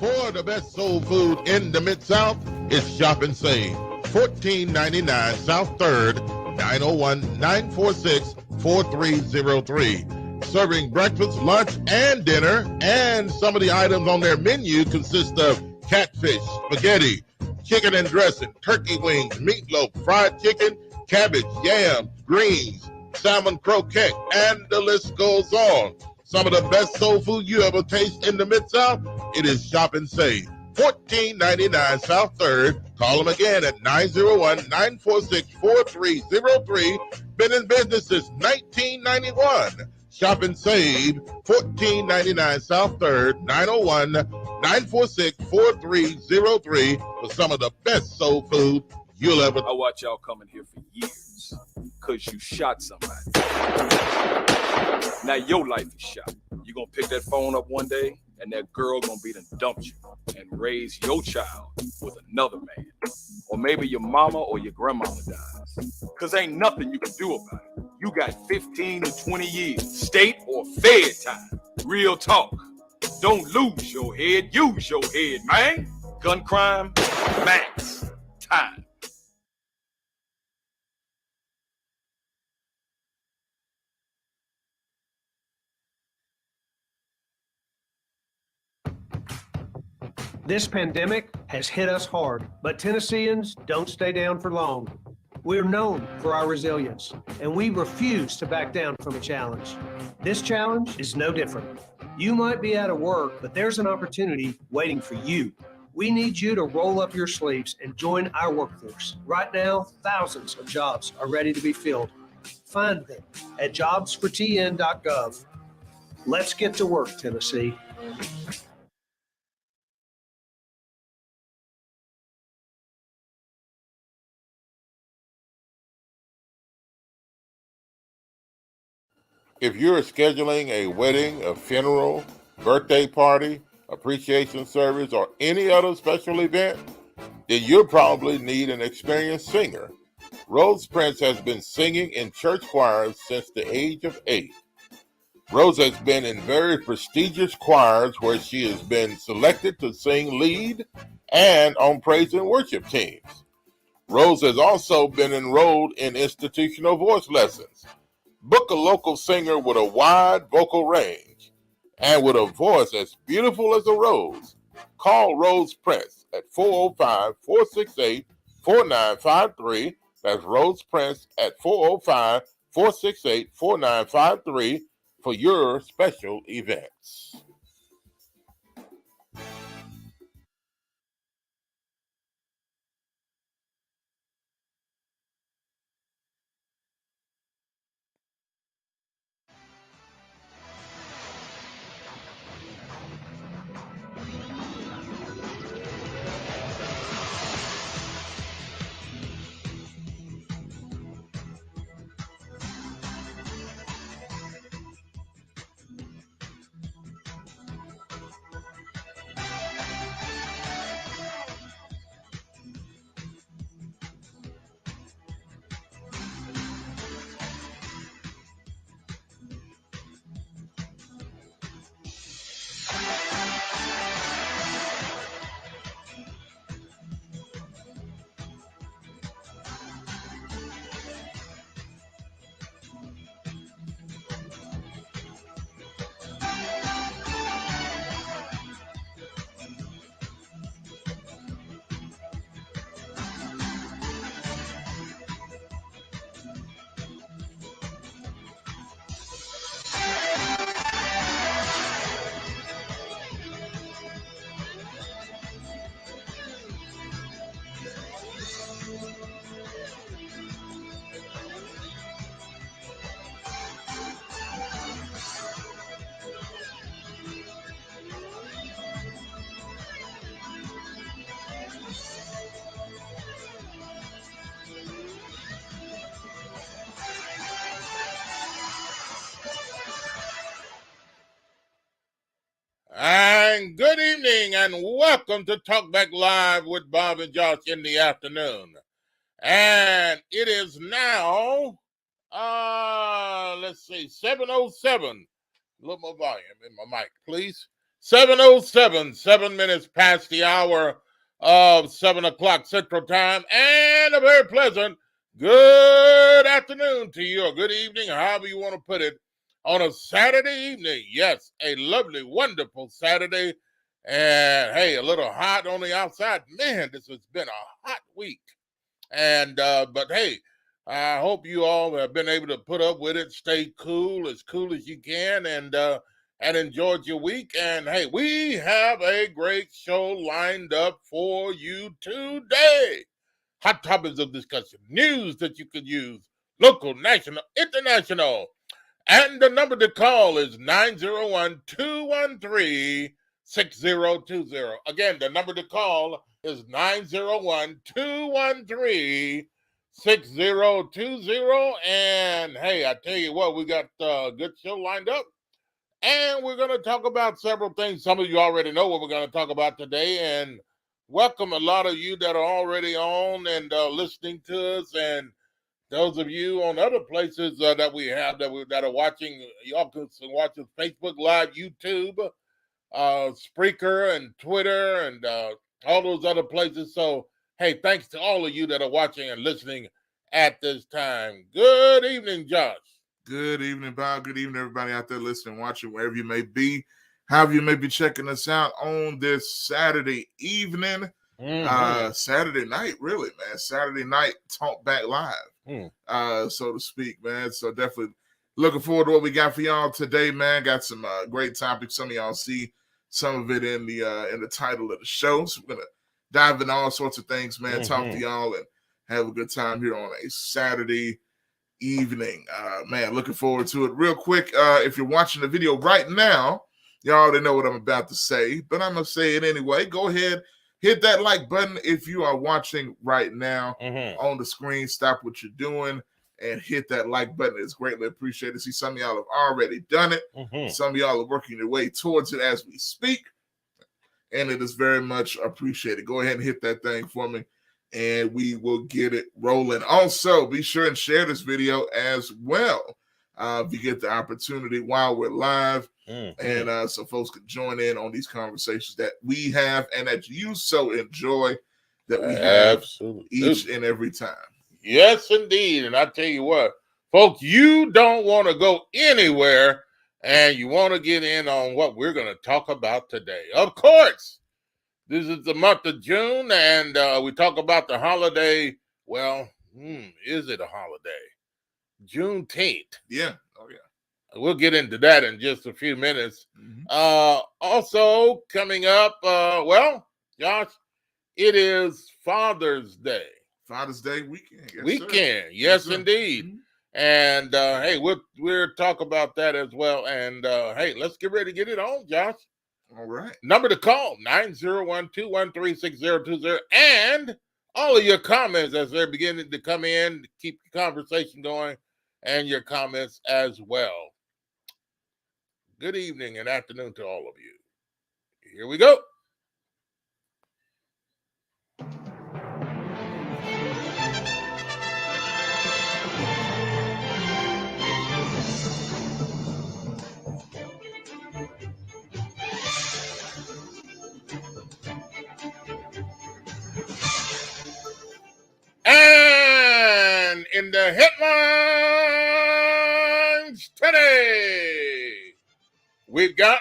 For the best soul food in the Mid-South, it's Shop and Save. 1499 South 3rd, 901-946-4303. Serving breakfast, lunch, and dinner. And some of the items on their menu consist of catfish, spaghetti, chicken and dressing, turkey wings, meatloaf, fried chicken, cabbage, yams, greens, salmon croquette, and the list goes on. Some of the best soul food you ever taste in the Mid-South, it is Shop and Save. 1499 South 3rd. Call them again at 901-946-4303. Been in business since 1991. Shop and Save, 1499 South 3rd, 901-946-4303 for some of the best soul food you'll ever. I watch y'all coming here for years because you shot somebody. Now your life is shot. You gonna pick that phone up one day and that girl gonna be done dumped you and raise your child with another man. Or maybe your mama or your grandmama dies. Cause ain't nothing you can do about it. You got 15 to 20 years, state or fed time. Real talk. Don't lose your head, use your head, man. Gun crime, max time. This pandemic has hit us hard, but Tennesseans don't stay down for long. We're known for our resilience, and we refuse to back down from a challenge. This challenge is no different. You might be out of work, but there's an opportunity waiting for you. We need you to roll up your sleeves and join our workforce. Right now, thousands of jobs are ready to be filled. Find them at jobsfortn.gov. Let's get to work, Tennessee. If you're scheduling a wedding, a funeral, birthday party, appreciation service, or any other special event, then you'll probably need an experienced singer. Rose Prince has been singing in church choirs since the age of 8. Rose has been in very prestigious choirs where she has been selected to sing lead and on praise and worship teams. Rose has also been enrolled in institutional voice lessons. Book a local singer with a wide vocal range and with a voice as beautiful as a rose. Call Rose Prince at 405-468-4953. That's Rose Prince at 405-468-4953 for your special events. And good evening and welcome to Talk Back Live with Bob and Josh in the afternoon. And it is now, 7:07. A little more volume in my mic, please. 7:07, 7 minutes past the hour of 7 o'clock Central Time, and a very pleasant good afternoon to you, or good evening, however you want to put it, on a Saturday evening. Yes, a lovely, wonderful Saturday. And hey, a little hot on the outside. Man, this has been a hot week. And but hey, I hope you all have been able to put up with it, stay cool as you can, and enjoyed your week. And hey, we have a great show lined up for you today. Hot topics of discussion, news that you could use, local, national, international. And the number to call is 901-213-6020. Again, the number to call is 901-213-6020. And hey, I tell you what, we got a good show lined up. And we're going to talk about several things. Some of you already know what we're going to talk about today. And welcome a lot of you that are already on and listening to us. And those of you on other places that we have that are watching, y'all can watch us Facebook Live, YouTube, Spreaker, and Twitter, and all those other places. So, hey, thanks to all of you that are watching and listening at this time. Good evening, Josh. Good evening, Bob. Good evening, everybody out there listening, watching, wherever you may be. However you may be checking us out on this Saturday evening. Saturday night, really, man. Saturday night, Talk Back Live, so to speak, man. So definitely looking forward to what we got for y'all today, man. Got some great topics. Some of y'all see some of it in the title of the show. So we're gonna dive into all sorts of things, man. Talk to y'all and have a good time here on a Saturday evening, man. Looking forward to it. Real quick, if you're watching the video right now, y'all already know what I'm about to say, but I'm gonna say it anyway. Go ahead. Hit that like button if you are watching right now on the screen. Stop what you're doing and hit that like button. It's greatly appreciated. See, some of y'all have already done it. Some of y'all are working your way towards it as we speak, and it is very much appreciated. Go ahead and hit that thing for me, and we will get it rolling. Also, be sure and share this video as well if you get the opportunity while we're live. And so folks can join in on these conversations that we have and that you so enjoy that we have each and every time. Yes, indeed. And I tell you what, folks, you don't want to go anywhere and you want to get in on what we're going to talk about today. Of course, this is the month of June, and we talk about the holiday. Well, is it a holiday? Juneteenth. Yeah. Oh, yeah. We'll get into that in just a few minutes. Also coming up, well, Josh, it is Father's Day. Father's Day weekend. Yes, indeed. And hey, we'll talk about that as well. And hey, let's get ready to get it on, Josh. All right. Number to call, 901-213-6020. And all of your comments as they're beginning to come in, keep the conversation going, and your comments as well. Good evening and afternoon to all of you. Here we go. And in the headlines today, we've got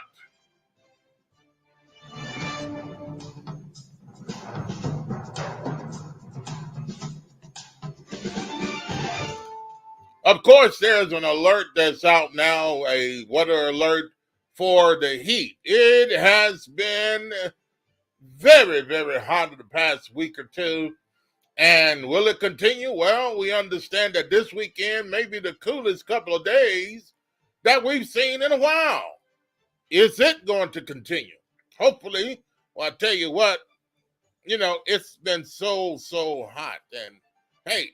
of course, there's an alert that's out now, a weather alert for the heat. It has been very, very hot in the past week or two. And will it continue? Well, we understand that this weekend may be the coolest couple of days that we've seen in a while. Is it going to continue? Hopefully. Well, I tell you what, it's been so hot. And hey,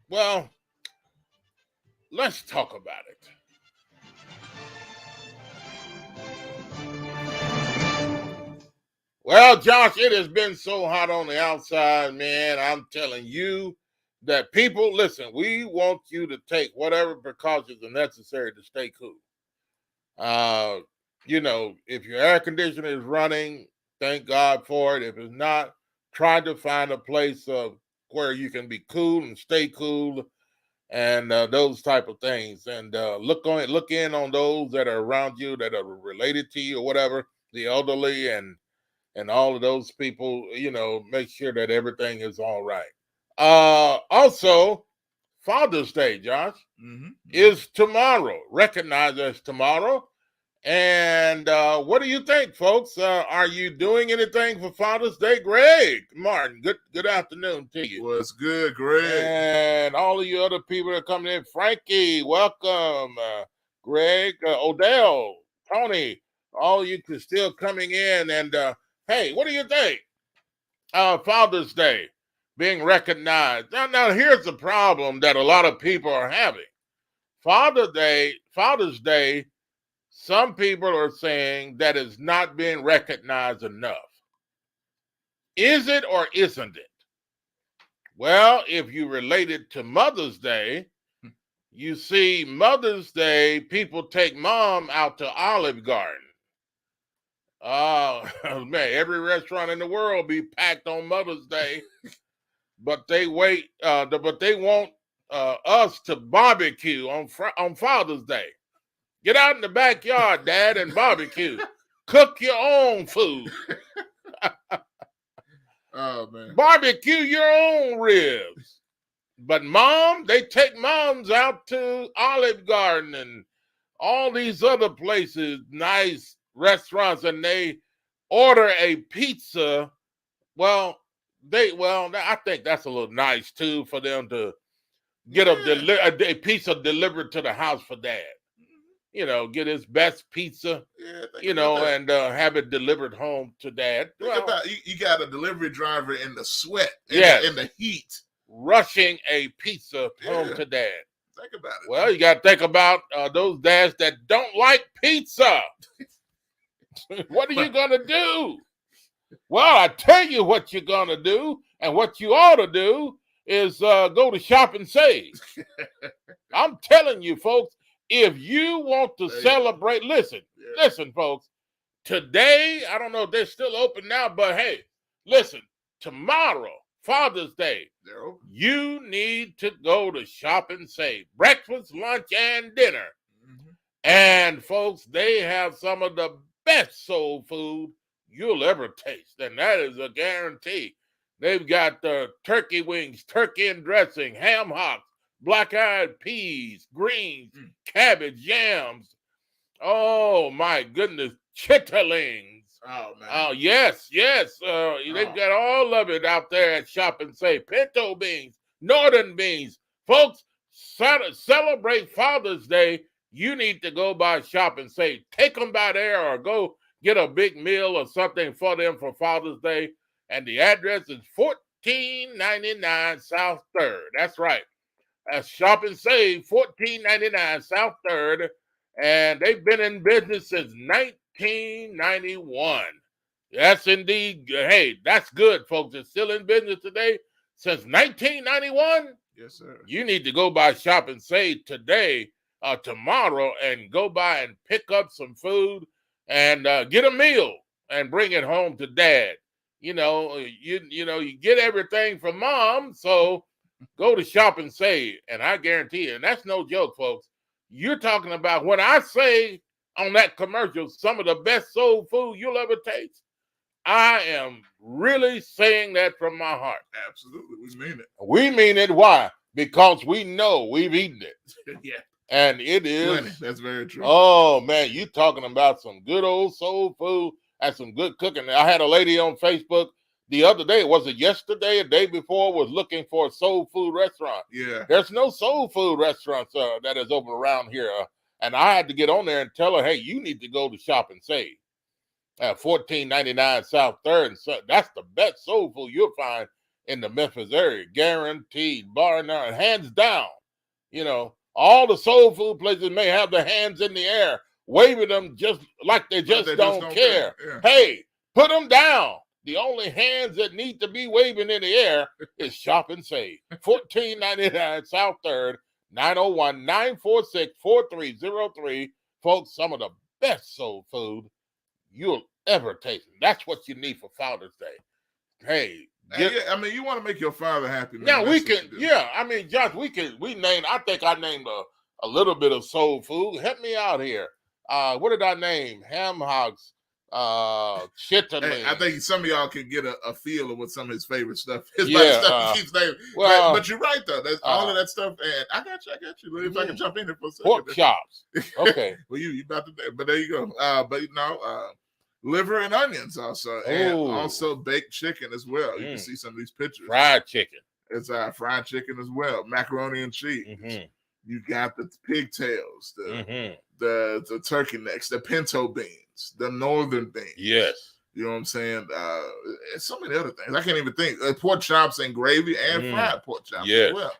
well, let's talk about it. Well, Josh, it has been so hot on the outside, man. I'm telling you that people, listen, we want you to take whatever precautions are necessary to stay cool. if your air conditioner is running, thank God for it. If it's not, try to find a place where you can be cool and stay cool, and those type of things. And look in on those that are around you that are related to you or whatever, the elderly and all of those people. Make sure that everything is all right. Also, Father's Day, Josh, is tomorrow. Recognized as tomorrow. And what do you think, folks? Are you doing anything for Father's Day? Greg Martin, good afternoon to you. What's good, Greg? And all of you other people that are coming in. Frankie, welcome. Greg, Odell, Tony, all of you are still coming in. And hey, what do you think? Father's Day being recognized. Now, here's the problem that a lot of people are having. Father's Day, some people are saying that it's not being recognized enough. Is it or isn't it? Well, if you relate it to Mother's Day, you see Mother's Day, people take mom out to Olive Garden. Man, every restaurant in the world be packed on Mother's Day, but they want us to barbecue on Father's Day. Get out in the backyard, Dad, and barbecue. Cook your own food. Oh, man. Barbecue your own ribs. But they take moms out to Olive Garden and all these other places, nice restaurants, and they order a pizza. I think that's a little nice too for them to get a pizza delivered to the house for Dad. Get his best pizza, and have it delivered home to Dad. Think about you got a delivery driver in the sweat, in the heat, rushing a pizza home to Dad. Think about it. Well, you got to think about those dads that don't like pizza. What are you going to do? Well, I tell you what you're going to do, and what you ought to do is go to Shop and Save. I'm telling you, folks. If you want to celebrate, listen, folks. Today, I don't know if they're still open now, but hey, listen, tomorrow, Father's Day, you need to go to Shop and Save. Breakfast, lunch, and dinner. And folks, they have some of the best soul food you'll ever taste, and that is a guarantee. They've got turkey wings, turkey and dressing, ham hocks, black-eyed peas, greens, cabbage, yams. Oh, my goodness. Chitterlings. Oh, man. Oh, yes. They've got all of it out there at Shop and Save. Pinto beans, northern beans. Folks, celebrate Father's Day. You need to go by Shop and Save. Take them by there or go get a big meal or something for them for Father's Day. And the address is 1499 South 3rd. That's right. Shop and Save, 1499 South 3rd, and they've been in business since 1991. Yes, indeed. Hey, that's good, folks. It's still in business today since 1991. Yes, sir. You need to go by Shop and Save today, tomorrow, and go by and pick up some food and get a meal and bring it home to Dad. You get everything from Mom, so go to Shop and Save, and I guarantee you, and that's no joke, folks. You're talking about, when I say on that commercial, some of the best soul food you'll ever taste, I am really saying that from my heart. Absolutely, we mean it. We mean it. Why? Because we know we've eaten it. Yeah. And it is. That's very true. Oh, man, you talking about some good old soul food and some good cooking. I had a lady on Facebook the other day, was it yesterday, a day before, was looking for a soul food restaurant. Yeah. There's no soul food restaurants that is open around here. And I had to get on there and tell her, hey, you need to go to Shop and Save. 1499 South 3rd. And so that's the best soul food you'll find in the Memphis area. Guaranteed. Bar none. Hands down. All the soul food places may have their hands in the air, waving them just like they just don't care. Yeah. Hey, put them down. The only hands that need to be waving in the air is Shop and Save. 1499 South 3rd, 901-946-4303. Folks, some of the best soul food you'll ever taste. That's what you need for Father's Day. Hey, yeah, I mean, you want to make your father happy, man. now we That's what can, you do. yeah. I mean, Josh, we named. I think I named a little bit of soul food. Help me out here. What did I name? Ham hocks, chitterling. Hey, I think some of y'all can get a feel of what some of his favorite stuff is. Yeah, by the stuff he keeps naming. well, but you're right though. That's all of that stuff. And I got you. If I can jump in there for a second. pork chops. Okay. Well, you about to, but there you go. But liver and onions also, and also baked chicken as well. You can see some of these pictures. Fried chicken. It's fried chicken as well. Macaroni and cheese. Mm-hmm. You got the pigtails, Mm-hmm. the turkey necks, the pinto beans, the northern beans. Yes. You know what I'm saying? So many other things. I can't even think. Pork chops and gravy and fried pork chops as well.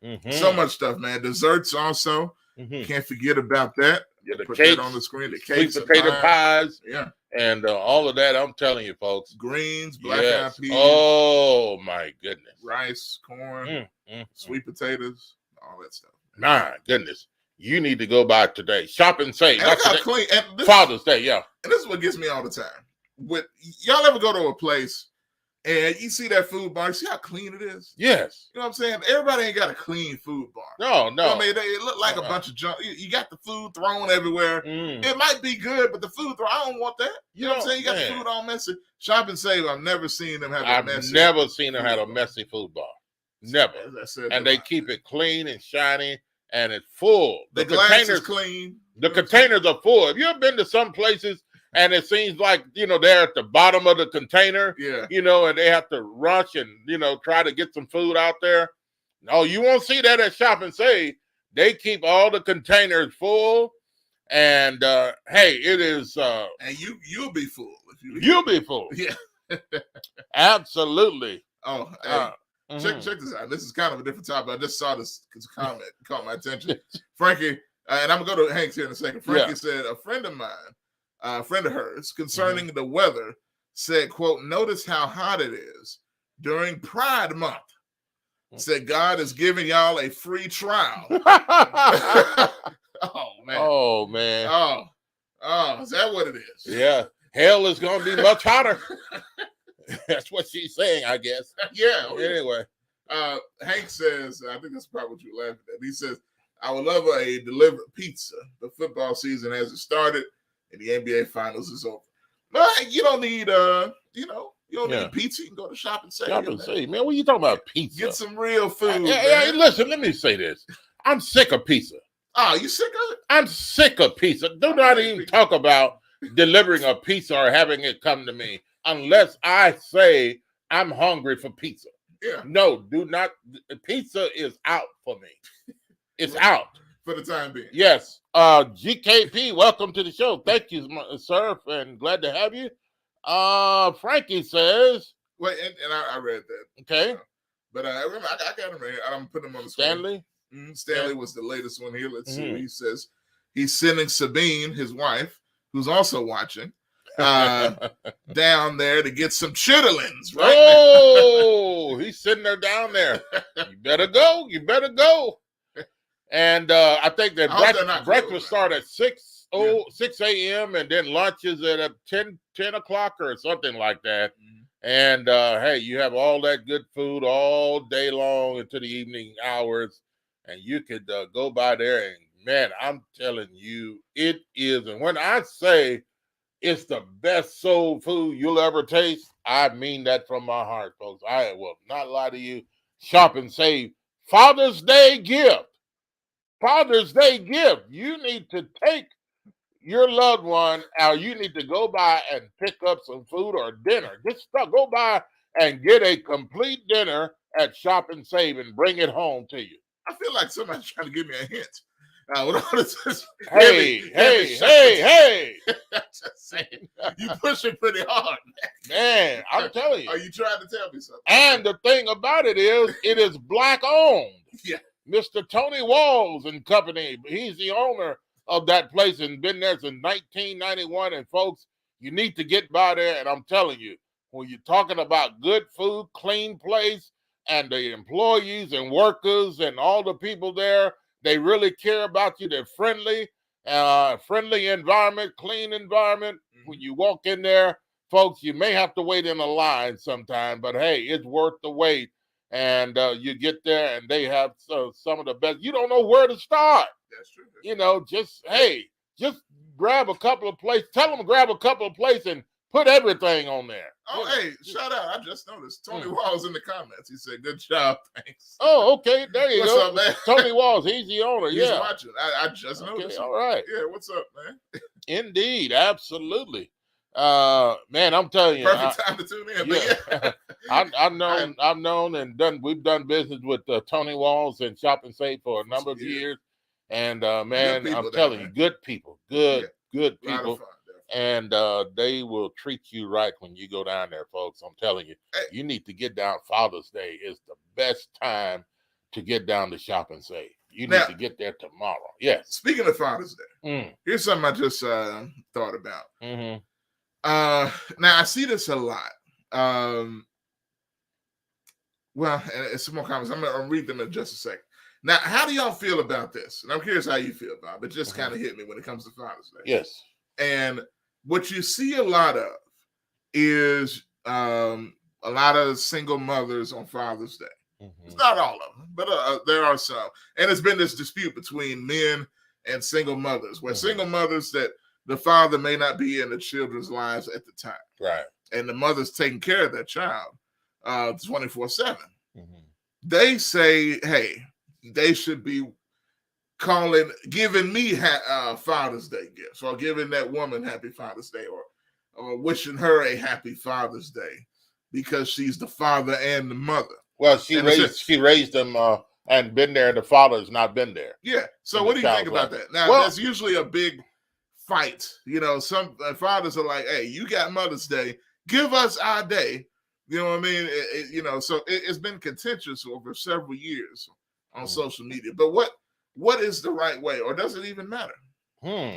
Mm-hmm. So much stuff, man. Desserts also. Mm-hmm. Can't forget about that. Yeah, the Put cakes, that on the screen. The sweet cakes, potato pies, yeah, and all of that. I'm telling you, folks. Greens, black-eyed peas. Oh my goodness. Rice, corn, sweet potatoes, all that stuff. My goodness. You need to go by today. Shop and save. And That's look how clean. And Father's Day, yeah. And this is what gets me all the time. With y'all ever go to a place and you see that food bar, you see how clean it is? Yes. You know what I'm saying? Everybody ain't got a clean food bar. No. You know what I mean, it look like a bunch of junk. You got the food thrown everywhere. It might be good, but the food thrown, I don't want that. You know what I'm saying? You got the food all messy. Shop and Save, I've never seen them have a messy. I've never seen them have a messy food bar. Never. And they keep it clean and shiny and it's full. The glass is clean. The containers are full. Have you ever been to some places and it seems like, they're at the bottom of the container, and they have to rush and, try to get some food out there? No, you won't see that at Shop and Save. They keep all the containers full. And, hey, it is. And you'll be full. You'll be full. Yeah. Absolutely. Oh, hey, check this out. This is kind of a different topic. I just saw this comment, caught my attention. Frankie, and I'm going to go to Hank's here in a second. Frankie said, a friend of mine, a friend of hers, concerning the weather, said, quote, notice how hot it is during Pride Month. Said, God is giving y'all a free trial. Oh, man. Oh, man. Oh, is that what it is? Yeah. Hell is going to be much hotter. That's what she's saying, I guess. Yeah. Anyway. Hank says, I think that's probably what you're laughing at. He says, I would love a delivered pizza. The football season hasn't started and the NBA finals is over. But you don't need you don't need pizza. You can go to Shop and Save. Shop and Save, man. What are you talking about, pizza? Get some real food. Hey, listen, let me say this. I'm sick of pizza. Oh, you sick of it? I'm sick of pizza. Do not even talk about delivering a pizza or having it come to me unless I say I'm hungry for pizza. Yeah. No, do not. Pizza is out for me. It's out. For the time being. Yes. GKP, welcome to the show. Thank you, sir, and glad to have you. Frankie says. Wait, and I read that. Okay. But I remember, I got him right here. I'm putting him on the screen. Stanley? Stanley was the latest one here. Let's see what he says. He's sending Sabine, his wife, who's also watching, down there to get some chitterlings. Right now. He's sitting there down there. You better go. You better go. And I think that breakfast starts at 6 a.m. and then lunch is at 10 o'clock or something like that. And, hey, you have all that good food all day long into the evening hours. And you could go by there and, man, I'm telling you, it is. And when I say it's the best soul food you'll ever taste, I mean that from my heart, folks. I will not lie to you. Shop and Save. Father's Day gift. Father's Day gift. You need to take your loved one, or you need to go by and pick up some food or dinner. Just go by and get a complete dinner at Shop and Save and bring it home to you. I feel like somebody's trying to give me a hint. Hey. Just saying. You pushing pretty hard, man. I'm telling you. Are you trying to tell me something? And the thing about it is black owned. Yeah. Mr. Tony Walls and Company. He's the owner of that place and been there since 1991. And folks, you need to get by there. And I'm telling you, when you're talking about good food, clean place, and the employees and workers and all the people there, they really care about you. They're friendly. friendly environment, clean environment. When you walk in there, folks, you may have to wait in a line sometime, but hey, it's worth the wait. And you get there, and they have some of the best. You don't know where to start. That's true. You know, just grab a couple of plates. Tell them to grab a couple of plates and put everything on there. Oh, hey, shout out. I just noticed Tony Walls in the comments. He said, good job. Thanks. Oh, okay. There you What's go. up, man? Tony Walls. He's the owner. He's yeah. watching. I just noticed. All right. Yeah, what's up, man? Indeed. Absolutely. Man, I'm telling you. Perfect time to tune in. Yeah. I've known and we've done business with Tony Walls and Shop and Save for a number of years. And man, I'm telling you, good people. Good people. And they will treat you right when you go down there, folks. I'm telling you, you need to get down. Father's Day is the best time to get down to Shop and Save. You need to get there tomorrow. Yes. Speaking of Father's Day, here's something I just thought about. Now I see this a lot. Well, and some more comments. I'm gonna read them in just a second. Now, how do y'all feel about this? And I'm curious how you feel about it. It just kind of hit me when it comes to Father's Day. Yes. And what you see a lot of is a lot of single mothers on Father's Day. It's not all of them, but there are some. And it's been this dispute between men and single mothers, where single mothers that the father may not be in the children's lives at the time. Right. And the mother's taking care of that child 24/7. They say, hey, they should be giving me Father's Day gifts, or giving that woman Happy Father's Day, or wishing her a Happy Father's Day because she's the father and the mother. Well, she raised them and been there. The father's not been there. Yeah. So what do you think about that? Now, there's usually a big fight. You know, some fathers are like, hey, you got Mother's Day, give us our day. You know what I mean? So it's been contentious over several years on social media. But what is the right way, or does it even matter? I'm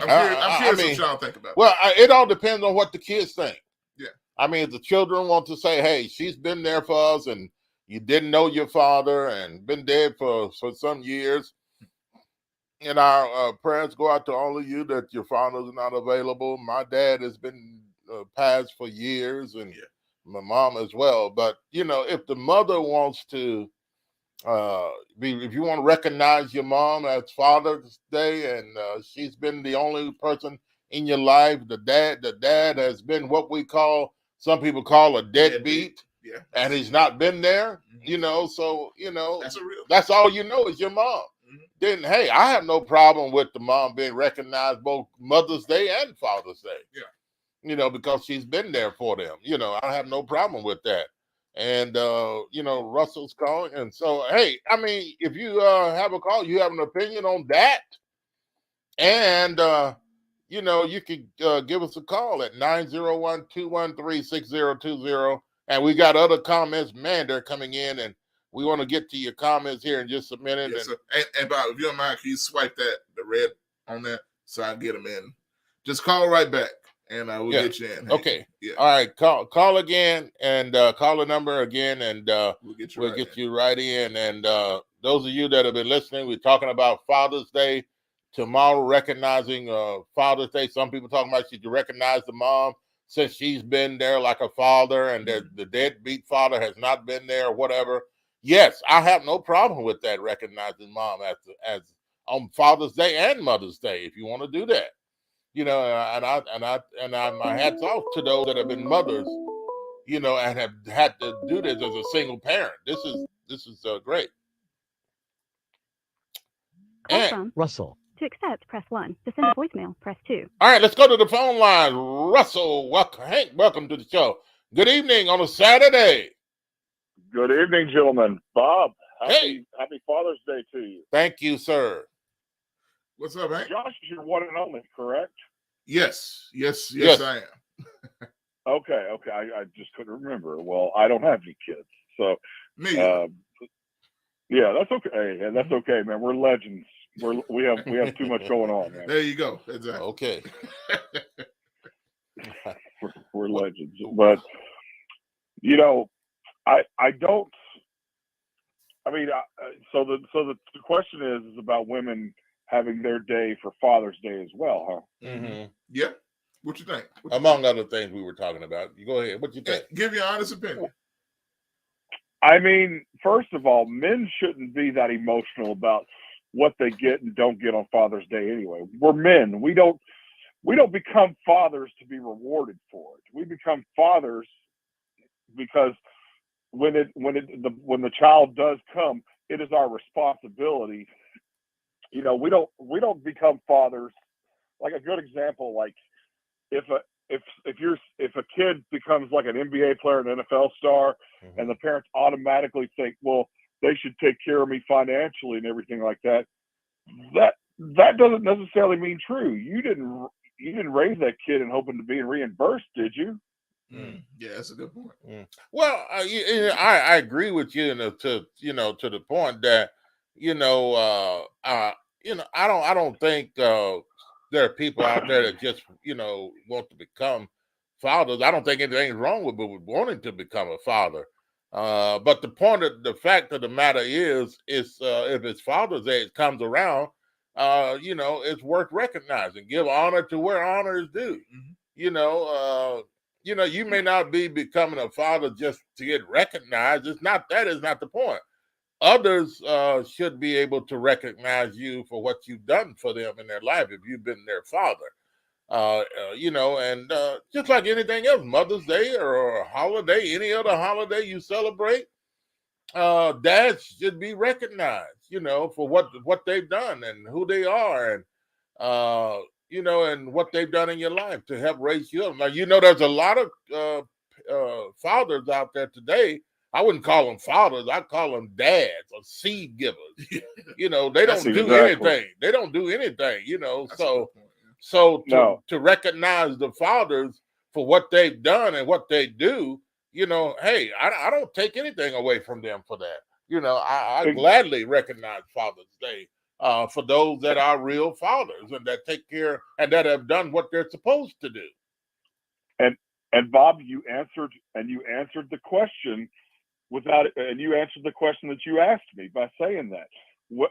curious what y'all think about. Well, it all depends on what the kids think. Yeah. I mean, if the children want to say, hey, she's been there for us, and you didn't know your father and been dead for some years, and our prayers go out to all of you that your fathers are not available. My dad has been passed for years, and my mom as well. But, if the mother wants to, if you want to recognize your mom as Father's Day, and she's been the only person in your life, the dad has been what some people call a deadbeat. Yeah. And he's not been there, so that's all is your mom. Then, hey, I have no problem with the mom being recognized both Mother's Day and Father's Day. Yeah. Because she's been there for them. I have no problem with that. And, Russell's calling. And so, hey, I mean, if you have a call, you have an opinion on that. And, you can give us a call at 901-213-6020. And we got other comments. Man, they're coming in, and we want to get to your comments here in just a minute. Yeah, and Bob, if you don't mind, can you swipe the red on that so I can get them in? Just call right back, and we'll get you in. Hey, okay. Yeah. All right. Call again, and call the number again, and we'll get you right in. And those of you that have been listening, we're talking about Father's Day tomorrow, recognizing Father's Day. Some people talking about you to recognize the mom, since she's been there like a father, and the deadbeat father has not been there, or whatever. Yes, I have no problem with that, recognizing mom as on Father's Day and Mother's Day, if you want to do that. And my hats off to those that have been mothers, and have had to do this as a single parent. This is great. Call from Russell. To accept, press 1. To send a voicemail, press 2. All right, let's go to the phone line. Russell, welcome to the show. Good evening on a Saturday. Good evening, gentlemen. Bob, happy Father's Day to you. Thank you, sir. What's up, man? Josh is your one and only, correct? Yes, I am. Okay. I just couldn't remember. Well, I don't have any kids, so me. Yeah, that's okay. And that's okay, man. We're legends. We have too much going on, man. There you go. Exactly. Okay. we're legends, but I don't. I mean, so the question is about women having their day for Father's Day as well, huh? Mm-hmm. Yeah. What you think? Among other things we were talking about. You go ahead. What you think? Give your honest opinion. I mean, first of all, men shouldn't be that emotional about what they get and don't get on Father's Day anyway. We're men. We don't become fathers to be rewarded for it. We become fathers because when the child does come, it is our responsibility. You know, we don't become fathers. Like a good example, like if a kid becomes like an NBA player, an NFL star, Mm-hmm. and the parents automatically think, well, they should take care of me financially and everything like that. That doesn't necessarily mean true. You didn't raise that kid in hoping to be reimbursed, did you? Yeah, that's a good point. Well, I agree with you, to the point that I don't think there are people out there that just want to become fathers. I don't think anything's wrong with wanting to become a father. But the fact of the matter is if it's Father's Day comes around, it's worth recognizing. Give honor to where honor is due. Mm-hmm. You may not be becoming a father just to get recognized. That is not the point. Others should be able to recognize you for what you've done for them in their life if you've been their father. And just like anything else, Mother's Day or a holiday, any other holiday you celebrate, dads should be recognized, for what they've done and who they are, and and what they've done in your life to help raise you up. Now, there's a lot of fathers out there today. I wouldn't call them fathers. I call them dads or seed givers. They don't do anything. They don't do anything, to recognize the fathers for what they've done and what they do, hey, I don't take anything away from them for that. I gladly recognize Father's Day for those that are real fathers and that take care and that have done what they're supposed to do. And Bob, you answered the question you answered the question that you asked me by saying that.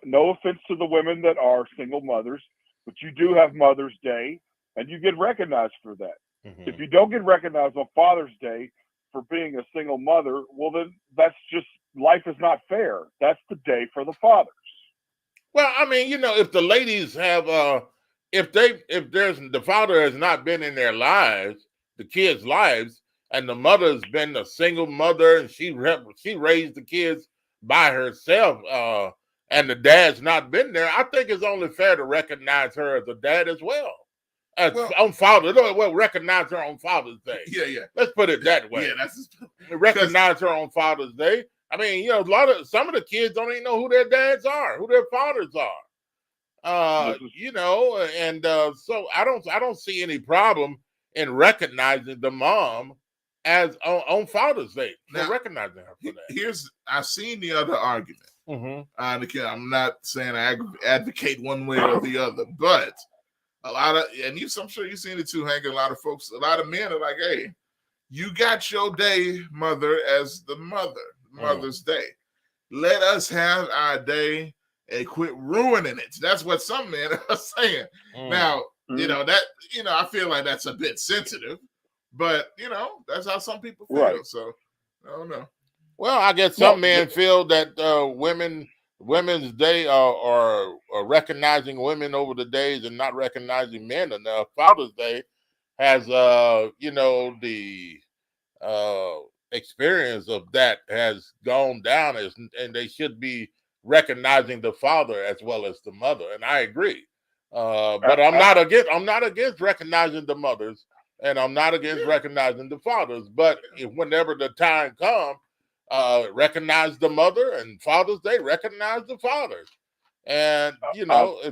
No offense to the women that are single mothers, but you do have Mother's Day and you get recognized for that. Mm-hmm. If you don't get recognized on Father's Day for being a single mother, well, then that's just, life is not fair. That's the day for the fathers. Well, I mean, if the ladies have, if the father has not been in their lives, the kids' lives, and the mother's been a single mother and she raised the kids by herself, and the dad's not been there, I think it's only fair to recognize her as a dad as well. On Father's Day, recognize her on Father's Day. Yeah. Let's put it that way. Yeah, recognize her on Father's Day. I mean, some of the kids don't even know who their dads are, who their fathers are. So I don't see any problem in recognizing the mom as on Father's Day. So recognizing her for that. I've seen the other argument. Mm-hmm. And again, I'm not saying I advocate one way or the other, but a lot of, I'm sure you've seen it too, Hank. A lot of folks, a lot of men are like, "Hey, you got your day, mother, as the Mother's Day. Let us have our day and quit ruining it." That's what some men are saying. Now, I feel like that's a bit sensitive, but that's how some people feel. Right. So I don't know. Well, I guess some men feel that Women's Day are recognizing women over the days and not recognizing men enough. Father's Day has the experience of that has gone down, and they should be recognizing the father as well as the mother. And I agree. But I'm not against recognizing the mothers, and I'm not against recognizing the fathers. But whenever the time comes, recognize the mother, and Father's Day, recognize the fathers. And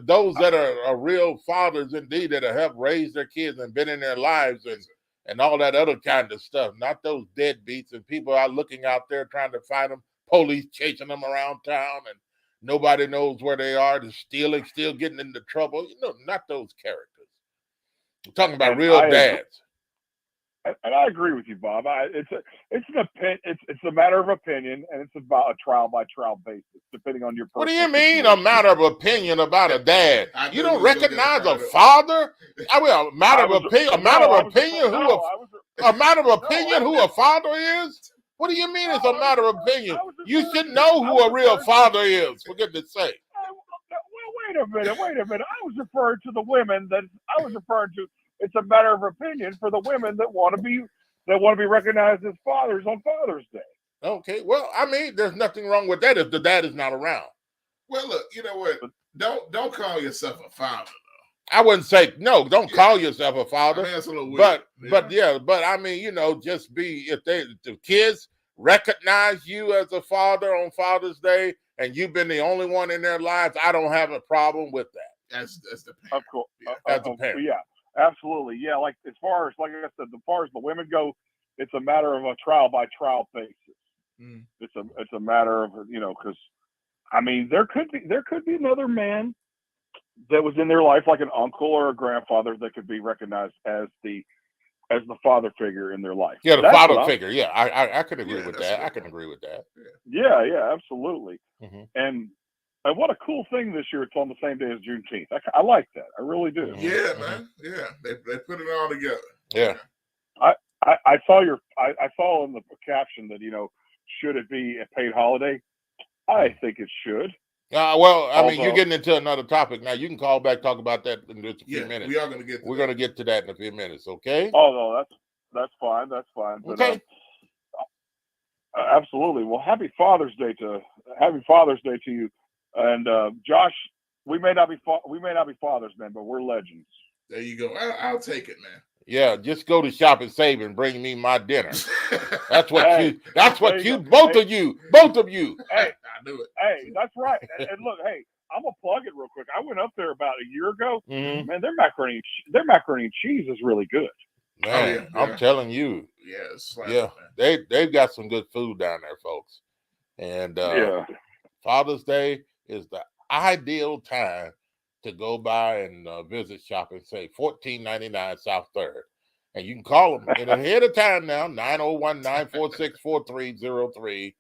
those that are real fathers indeed, that have helped raise their kids and been in their lives and all that other kind of stuff, not those deadbeats and people are looking out there trying to find them, police chasing them around town, and nobody knows where they are, they're stealing, still getting into trouble. Not those characters. I'm talking about real dads. And I agree with you, Bob. It's a matter of opinion, and it's about a trial by trial basis, depending on your. What do you mean a matter of opinion about a dad? You don't recognize a father? I mean, a matter of opinion. A matter of opinion who a father is? What do you mean it's a matter of opinion? You should know who a real father is. For goodness sake. Well, wait a minute. I was referring to the women it's a matter of opinion for the women that want to be recognized as fathers on Father's Day. Okay, well, I mean, there's nothing wrong with that if the dad is not around. Well, look, you know what? Don't call yourself a father. I wouldn't say no. Don't call yourself a father. I mean, that's a little weird. But I mean, just be if the kids recognize you as a father on Father's Day, and you've been the only one in their lives, I don't have a problem with that. That's the parent. Of course, as a parent. Yeah. Absolutely, yeah. Like as far as I said, as far as the women go, it's a matter of a trial by trial basis. Mm. It's a matter of because I mean there could be another man that was in their life like an uncle or a grandfather that could be recognized as the father figure in their life. Yeah, the father figure. Yeah, I can agree with that. I can agree with that. Yeah, absolutely. Mm-hmm. And what a cool thing this year! It's on the same day as Juneteenth. I like that. I really do. Yeah, man. Yeah, they put it all together. Yeah. I saw I saw in the caption that should it be a paid holiday? I think it should. Well, I mean, you're getting into another topic now. You can call back, talk about that in just a few minutes. We are going to get. We're going to get to that in a few minutes. Okay. Oh no, that's fine. That's fine. But, okay. Absolutely. Well, happy Father's Day to you. And Josh, we may not be fathers, man, but we're legends. There you go. I'll take it, man. Yeah, just go to Shop and Save and bring me my dinner. That's what both of you. Hey, I knew it. Hey, that's right. And look, hey, I'm gonna plug it real quick. I went up there about a year ago. Mm-hmm. Man, their macaroni and cheese is really good. Man, I'm telling you. Yeah, they've got some good food down there, folks. And Father's Day is the ideal time to go by and visit Shop and Save, 1499 South 3rd. And you can call them ahead of time now, 901-946-4303.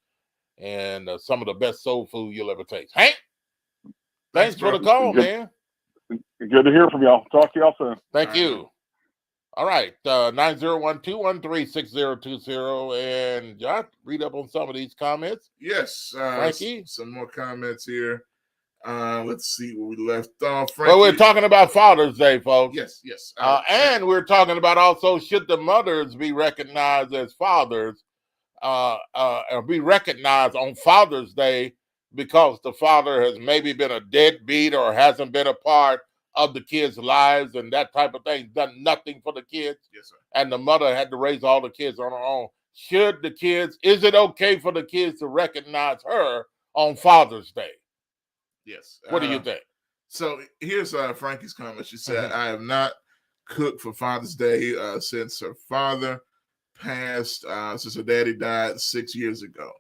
And some of the best soul food you'll ever taste. Hank, thanks for the call, man. Good to hear from y'all. Talk to y'all soon. Thank you. All right, 901-213-6020. And Josh, read up on some of these comments. Yes. Frankie? Some more comments here. Let's see where we left off. Frankie. Well, we're talking about Father's Day, folks. Yes. And we're talking about also should the mothers be recognized as fathers, or be recognized on Father's Day because the father has maybe been a deadbeat or hasn't been a part of the kids' lives and that type of thing, done nothing for the kids. Yes, sir. And the mother had to raise all the kids on her own. Is it okay for the kids to recognize her on Father's Day? Yes. What do you think? So here's Frankie's comment. She said, I have not cooked for Father's Day since her father passed, since her daddy died 6 years ago.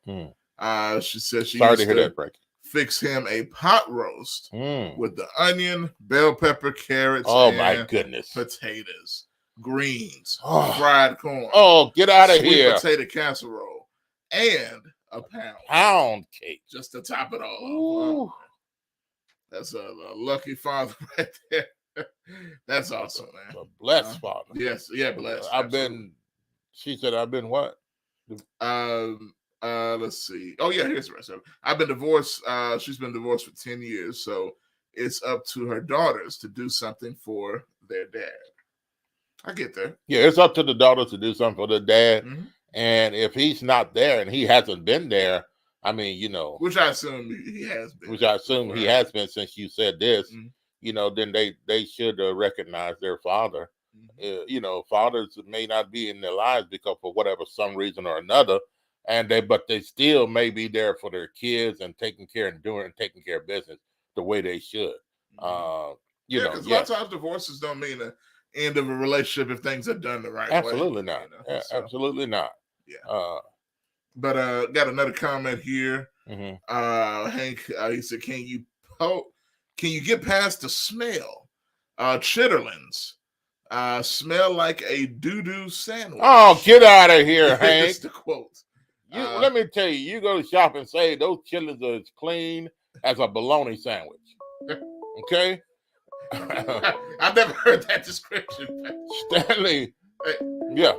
She said she Sorry to hear that, Frankie. Fix him a pot roast with the onion, bell pepper, carrots, my goodness, potatoes, greens, fried corn. Oh, get out of here. Potato casserole and a pound cake just to top it all off. That's a lucky father right there. That's awesome, man. A blessed father. Yes, blessed. She said, I've been what? Let's see. Oh, yeah, here's the rest of it. I've been divorced. She's been divorced for 10 years, so it's up to her daughters to do something for their dad. I get that. Yeah, it's up to the daughters to do something for their dad. Mm-hmm. And if he's not there and he hasn't been there, I mean, which I assume he has been. Which I assume he has been since you said this. Mm-hmm. Then they should recognize their father. Mm-hmm. Fathers may not be in their lives because for whatever some reason or another, but they still may be there for their kids and taking care of business the way they should. Mm-hmm. Because a lot of times divorces don't mean the end of a relationship if things are done the right way. Absolutely not. Absolutely not. Yeah. But got another comment here. Mm-hmm. Hank, he said, "Can you get past the smell? Chitterlings. Smell like a doo-doo sandwich. Oh, get out of here, Hank. That's the quote. Let me tell you, you go to shop and say those chitlins are as clean as a bologna sandwich. Okay? I've never heard that description. Stanley. Hey, yeah.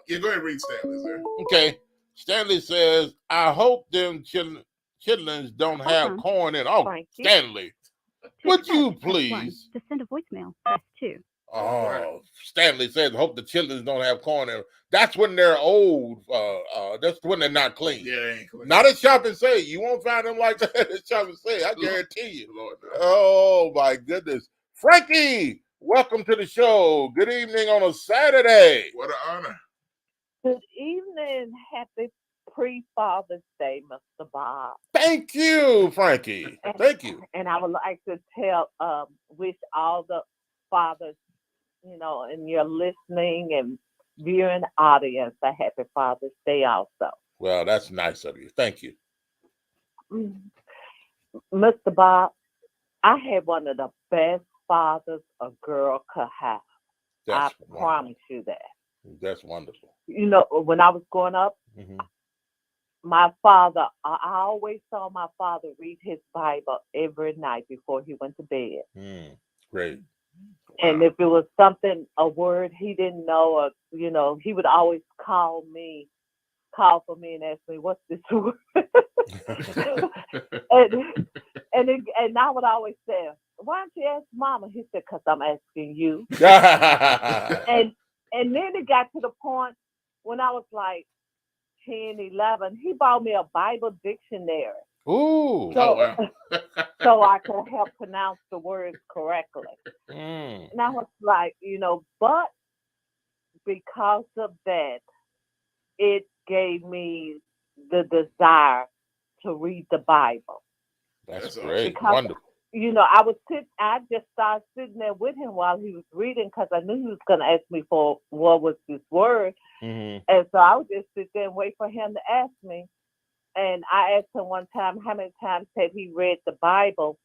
Yeah, go ahead and read Stanley, sir. Okay. Stanley says, I hope them chitlins don't have corn in. Oh, Stanley. Would you please? To send a voicemail, press 2. Oh, Stanley says, hope the chitlins don't have corn in them. That's when they're old. That's when they're not clean. Yeah, they ain't clean. Not at Shop and Say. You won't find them like that at Shop and Say. I guarantee you. Lord, no. Oh, my goodness. Frankie, welcome to the show. Good evening on a Saturday. What an honor. Good evening. Happy pre-Father's Day, Mr. Bob. Thank you, Frankie. Thank you. And I would like to wish all the fathers, in your listening and viewing audience a happy Father's Day also. Well, that's nice of you. Thank you. Mr. Bob, I had one of the best fathers a girl could have. I promise you that. That's wonderful. When I was growing up, my father, I always saw my father read his Bible every night before he went to bed. Great. And if it was something, a word he didn't know, or, he would always call for me and ask me, what's this word? and I would always say, why don't you ask Mama? He said, because I'm asking you. and then it got to the point when I was like 10, 11, he bought me a Bible dictionary. Ooh. So, so I could help pronounce the words correctly. And I was like, but because of that, it gave me the desire to read the Bible. That's great. Because, wonderful. I just started sitting there with him while he was reading because I knew he was going to ask me for what was this word. And so I would just sit there and wait for him to ask me. And I asked him one time how many times had he read the Bible,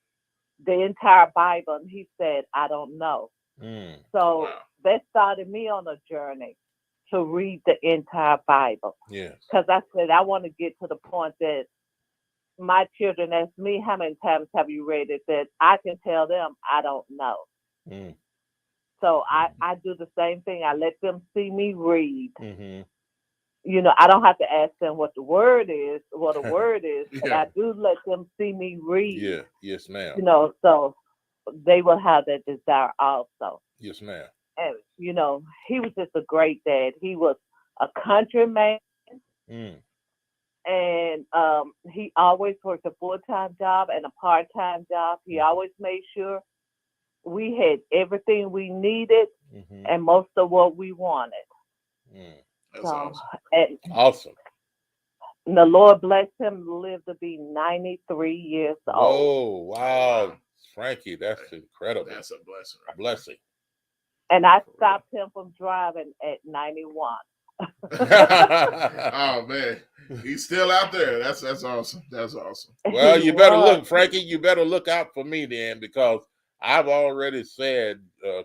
the entire Bible, and he said, I don't know. So that started me on a journey to read the entire Bible. Yes. Because I said, I want to get to the point that my children ask me, how many times have you read it? That I can tell them, I don't know. So I do the same thing. I let them see me read. I don't have to ask them what a word is, but I do let them see me read. Yeah. Yes, ma'am. So they will have that desire also. Yes, ma'am. And, he was just a great dad. He was a countryman. And he always worked a full-time job and a part-time job. He always made sure we had everything we needed and most of what we wanted. That's awesome. Awesome. And the Lord bless him to live to be 93 years old. Oh, wow. Frankie, that's incredible. That's a blessing. A blessing. And I stopped him from driving at 91. Oh, man. He's still out there. That's awesome. That's awesome. Well, you better look, Frankie, you better look out for me then, because I've already said a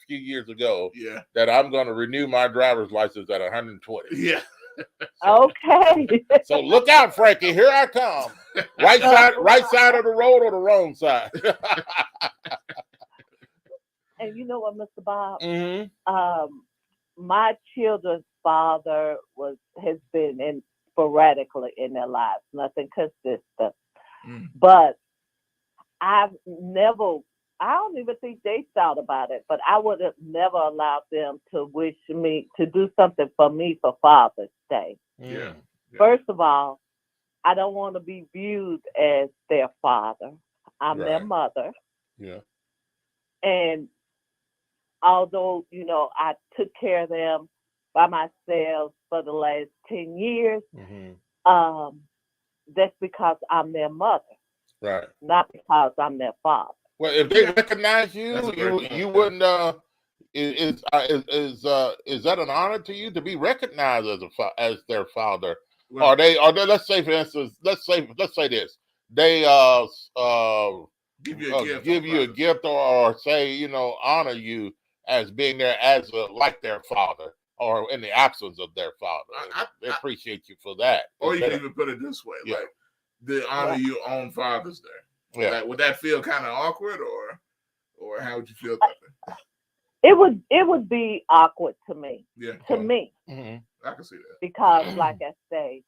few years ago that I'm going to renew my driver's license at 120. Yeah. Okay. So look out, Frankie. Here I come. Right side of the road or the wrong side. And you know what, Mr. Bob? My children's father has been in sporadically in their lives, nothing consistent. But I don't even think they thought about it, but I would have never allowed them to wish me to do something for me for Father's Day. Yeah. First of all, I don't want to be viewed as their father. I'm their mother. Yeah. And although, I took care of them by myself for the last 10 years, that's because I'm their mother. Right. Not because I'm their father. Well, if they recognize you, you wouldn't. Is that an honor to you to be recognized as their father? Well, are they? Let's say, for instance, let's say this. They give you a gift or say honor you as being there as like their father, or in the absence of their father. They appreciate you for that. Or you can even put it this way, Yeah. like they honor you on Father's Day. Yeah. Like, would that feel kind of awkward, or how would you feel about that? It would be awkward to me. Yeah. To me. Mm-hmm. I can see that. Because, like I say,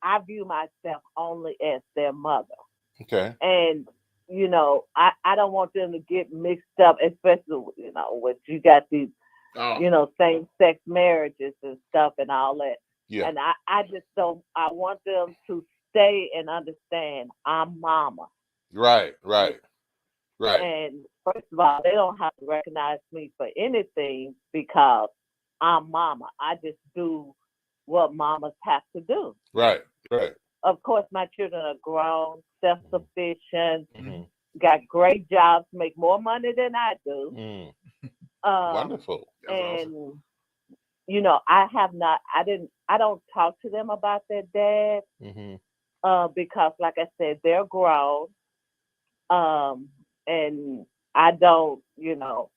I view myself only as their mother. Okay. And, you know, I don't want them to get mixed up, especially, you know, when you got these, you know, same-sex marriages and stuff and all that. Yeah. And I just don't, I want them to stay and understand I'm mama. Right. And first of all, they don't have to recognize me for anything because I'm mama. I just do what mamas have to do. Right. Of course, my children are grown, self-sufficient, got great jobs, make more money than I do. Wonderful. And awesome. You know, I don't talk to them about their dad because, like I said, they're grown. And I don't, you know,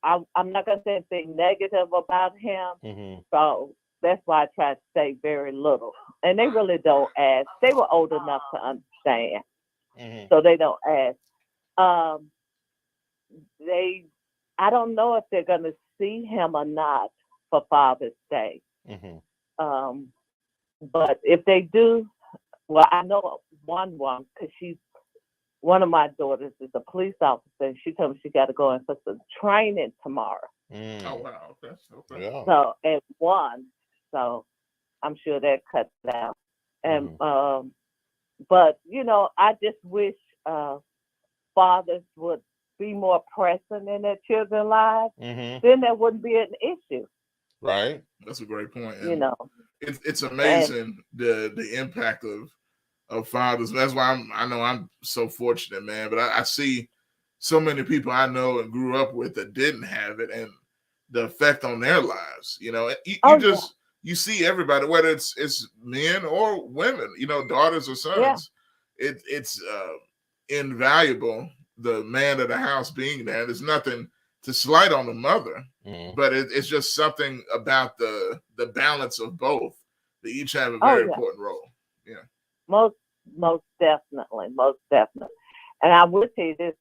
I'm not gonna say anything negative about him. So that's why I try to say very little. And they really don't ask. They were old enough to understand. So they don't ask. I don't know if they're gonna see him or not for Father's Day. But if they do, well, I know one because one of my daughters is a police officer, and she told me she got to go in for some training tomorrow. Oh wow, okay. Yeah. So at one, so I'm sure that cuts it out. And but you know, I just wish fathers would be more present in their children's lives. Then there wouldn't be an issue. Right. That's a great point. And you know, it's amazing the impact of fathers. That's why I know I'm so fortunate, man. But I see so many people I know and grew up with that didn't have it, and the effect on their lives. You know, you see everybody, whether it's men or women. You know, daughters or sons. Yeah. It's invaluable. The man of the house being there. There's nothing to slight on the mother, but it's just something about the balance of both. They each have a very important role. Yeah. Most definitely. And I will tell you this,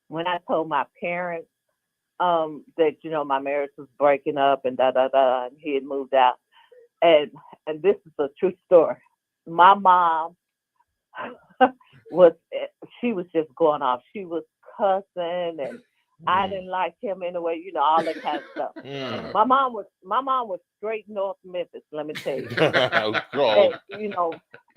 when I told my parents that, you know, my marriage was breaking up and and he had moved out, and this is a true story. My mom was just going off. She was cussing, and I didn't like him anyway, you know, all that kind of stuff. My mom was straight North Memphis, let me tell you. And, you know,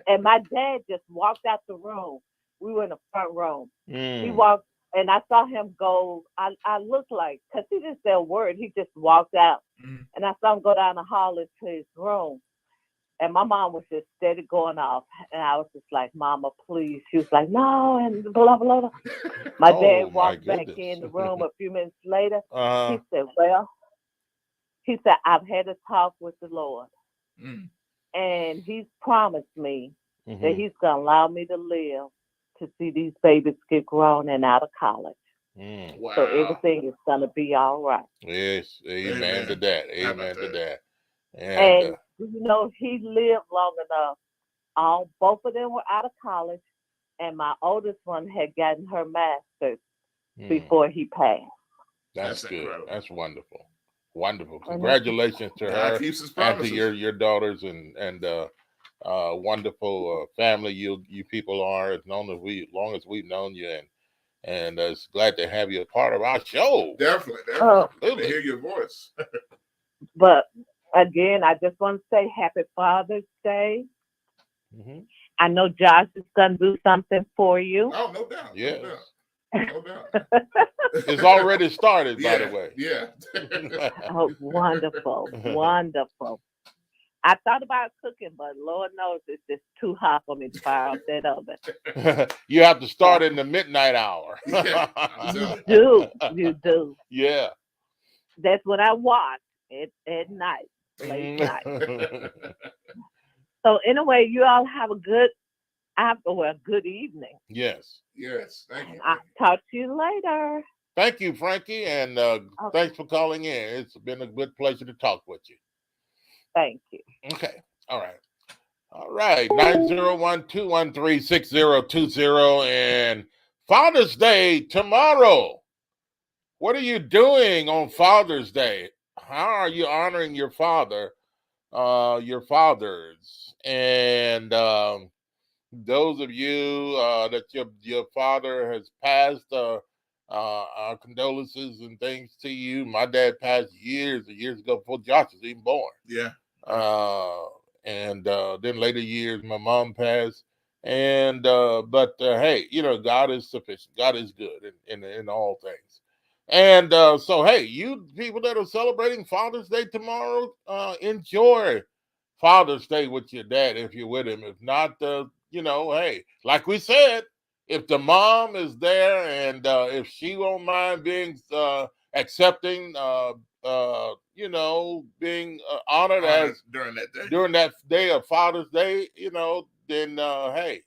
and my dad just walked out the room. We were in the front row. He walked, and I saw him go. I looked like, because he didn't say a word. He just walked out, and I saw him go down the hall into his room. And my mom was just steady going off. And I was just like, Mama, please. She was like, no, and blah, blah, blah. My dad walked back in the room a few minutes later. He said, I've had a talk with the Lord. And he's promised me that he's going to allow me to live to see these babies get grown and out of college. Wow. So everything is going to be all right. Yes. Amen to that. Amen to that. And you know, he lived long enough. Both of them were out of college, and my oldest one had gotten her master's before he passed. That's good. Incredible. That's wonderful. Wonderful. Congratulations to her and to your daughters and wonderful family you people are. As long as we've known you, and it's glad to have you a part of our show. Definitely. To hear your voice. But again, I just want to say Happy Father's Day. I know Josh is going to do something for you. Oh, no doubt. Yes. No doubt. It's already started, by the way. Yeah. Oh, wonderful. Wonderful. I thought about cooking, but Lord knows it's just too hot for me to fire up that oven. You have to start in the midnight hour. You do. Yeah. That's what I watch at night, late night. So anyway, you all have a good Well, good evening. Yes. Yes. Thank you. I'll talk to you later. Thank you, Frankie, and thanks for calling in. It's been a good pleasure to talk with you. Thank you. Okay. All right. 901-213-6020. And Father's Day tomorrow. What are you doing on Father's Day? How are you honoring your father, your fathers? And those of you that your father has passed, our condolences and things to you. My dad passed years and years ago before Josh was even born. Yeah. And then later years, my mom passed. And but hey, God is sufficient. God is good in all things. And so, hey, you people that are celebrating Father's Day tomorrow, enjoy Father's Day with your dad if you're with him. If not, hey, like we said, if the mom is there and if she won't mind being accepting, being honored as during that day of Father's Day, then hey,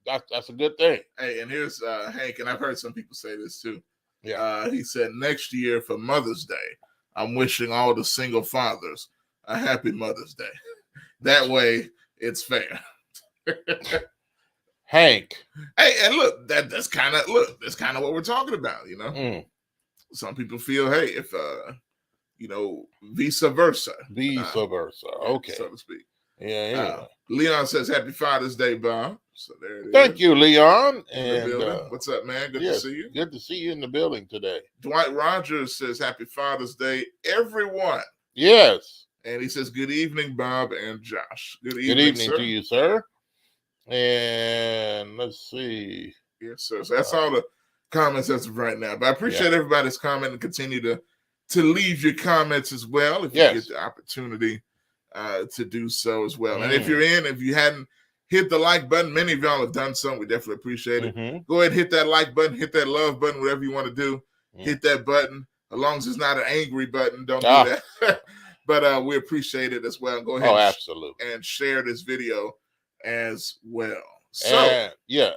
that's a good thing. Hey, and here's Hank, and I've heard some people say this too. Yeah. He said next year for Mother's Day, I'm wishing all the single fathers a happy Mother's Day. That way, it's fair. Hank. Hey, and look, that's kind of what we're talking about. Some people feel, hey, if vice versa. Okay, so to speak. Yeah. Anyway. Leon says happy Father's Day, Bob. So there it is. Thank you, Leon. And what's up, man? Good to see you. Good to see you in the building today. Dwight Rogers says happy Father's Day, everyone. Yes. And he says good evening, Bob and Josh. Good evening to you, sir. And let's see. Yes, sir. So that's all the comments as of right now. But I appreciate everybody's comment and continue to leave your comments as well if you get the opportunity to do so as well. And if you hadn't hit the like button, many of y'all have done so. We definitely appreciate it. Go ahead and hit that like button, hit that love button, whatever you want to do. Hit that button. As long as it's not an angry button, don't do that. But we appreciate it as well. Go ahead absolutely. And share this video as well. So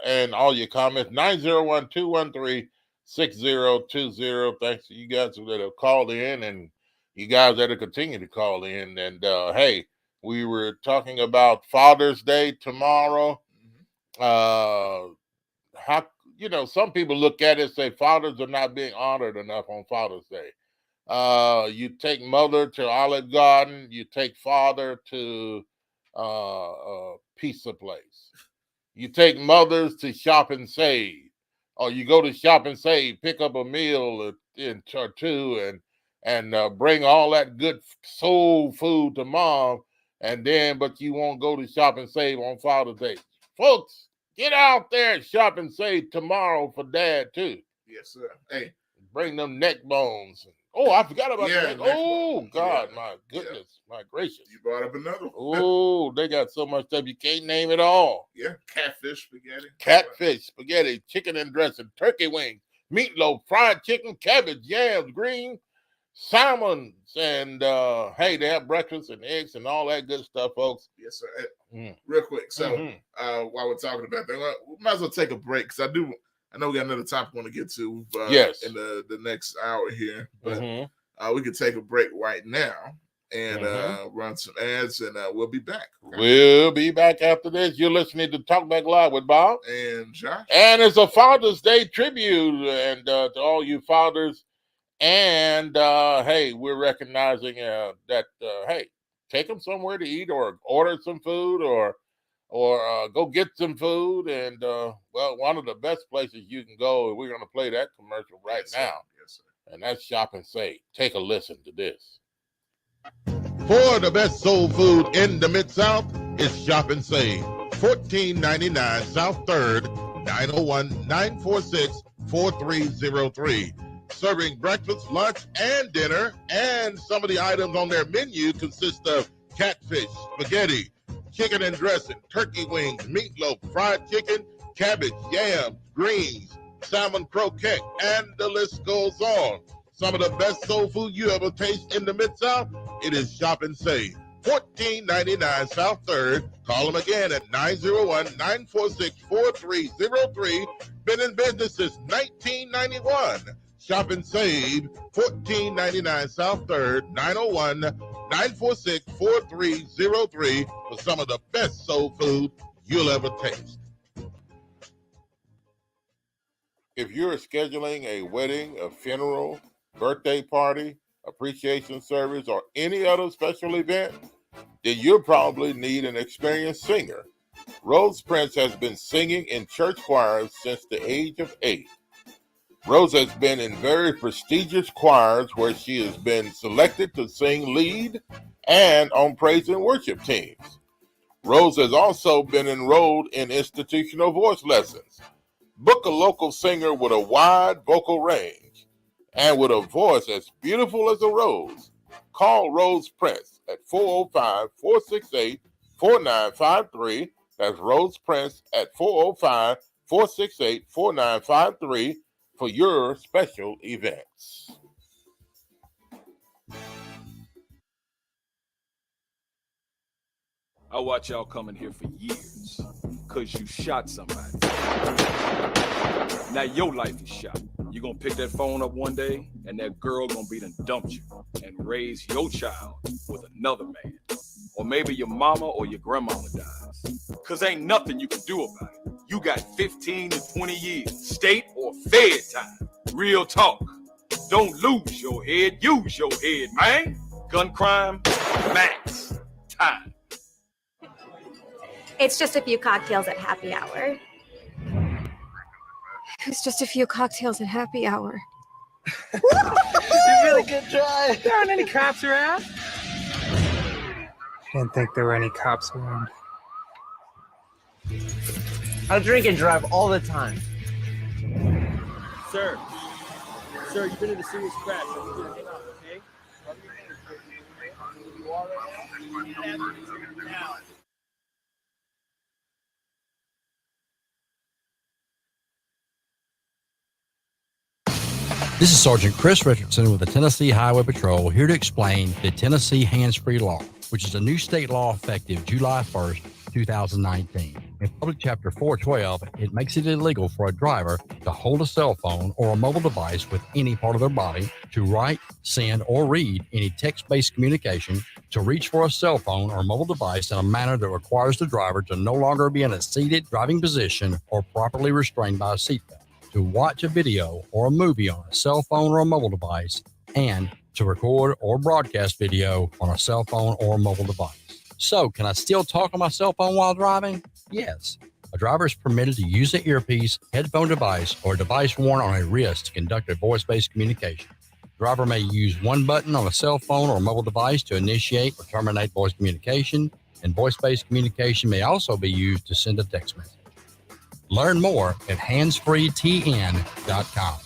and all your comments, 901-213-6020. Thanks to you guys that have called in and you guys that will continue to call in. And hey, we were talking about Father's Day tomorrow. Some people look at it and say fathers are not being honored enough on Father's Day. You take mother to Olive Garden, you take father to pizza place. You take mothers to Shop and Save, or you go to Shop and Save, pick up a meal or two, and bring all that good soul food to mom, but you won't go to Shop and Save on Father's Day. Folks, get out there and shop and save tomorrow for dad too. Yes, sir. Hey, bring them neck bones. Oh, I forgot about that. Oh, God, my goodness, my gracious. You brought up another one. Oh, they got so much stuff you can't name it all. Yeah, catfish spaghetti, chicken and dressing, turkey wings, meatloaf, fried chicken, cabbage, yams, greens, salmons, and hey, they have breakfast and eggs and all that good stuff, folks. Yes, sir. Real quick, so while we're talking about that, we might as well take a break because I know we got another topic we want to get to in the next hour here, but we could take a break right now and run some ads, and we'll be back. Okay? We'll be back after this. You're listening to Talk Back Live with Bob and Josh. And it's a Father's Day tribute and to all you fathers. And hey, we're recognizing that, hey, take them somewhere to eat or order some food or go get some food. And, well, one of the best places you can go, and we're going to play that commercial right now. Yes, sir. And that's Shop and Save. Take a listen to this. For the best soul food in the Mid-South, it's Shop and Save. 1499 South 3rd, 901-946-4303. Serving breakfast, lunch, and dinner. And some of the items on their menu consist of catfish, spaghetti, chicken and dressing, turkey wings, meatloaf, fried chicken, cabbage, yams, greens, salmon croquette, and the list goes on. Some of the best soul food you ever taste in the Mid-South, it is Shop and Save. 1499 South 3rd. Call them again at 901-946-4303. Been in business since 1991. Shop and save. 1499 South 3rd, 901-946-4303 for some of the best soul food you'll ever taste. If you're scheduling a wedding, a funeral, birthday party, appreciation service, or any other special event, then you'll probably need an experienced singer. Rose Prince has been singing in church choirs since the age of 8. Rose has been in very prestigious choirs where she has been selected to sing lead and on praise and worship teams. Rose has also been enrolled in institutional voice lessons. Book a local singer with a wide vocal range and with a voice as beautiful as a rose. Call Rose Prince at 405-468-4953. That's Rose Prince at 405-468-4953 for your special events. I watch y'all coming here for years because you shot somebody. Now your life is shot. You're going to pick that phone up one day and that girl going to be done dumped you and raise your child with another man. Or maybe your mama or your grandmama dies. Because ain't nothing you can do about it. You got 15 to 20 years, state or fed time. Real talk. Don't lose your head, use your head, man. Gun crime, max time. It's just a few cocktails at happy hour. It's just a few cocktails at happy hour. You really good try. There aren't any cops around. Didn't think there were any cops around. I drink and drive all the time. Sir, you've been in a serious crash. I'm going to hang on, okay? You are right now? This is Sergeant Chris Richardson with the Tennessee Highway Patrol, here to explain the Tennessee Hands-Free Law, which is a new state law effective July 1st, 2019. In Public Chapter 412, it makes it illegal for a driver to hold a cell phone or a mobile device with any part of their body, to write, send, or read any text-based communication, to reach for a cell phone or mobile device in a manner that requires the driver to no longer be in a seated driving position or properly restrained by a seatbelt, to watch a video or a movie on a cell phone or a mobile device, and to record or broadcast video on a cell phone or mobile device. So, can I still talk on my cell phone while driving? Yes. A driver is permitted to use an earpiece, headphone device, or a device worn on a wrist to conduct a voice-based communication. The driver may use one button on a cell phone or mobile device to initiate or terminate voice communication, and voice-based communication may also be used to send a text message. Learn more at handsfreetn.com.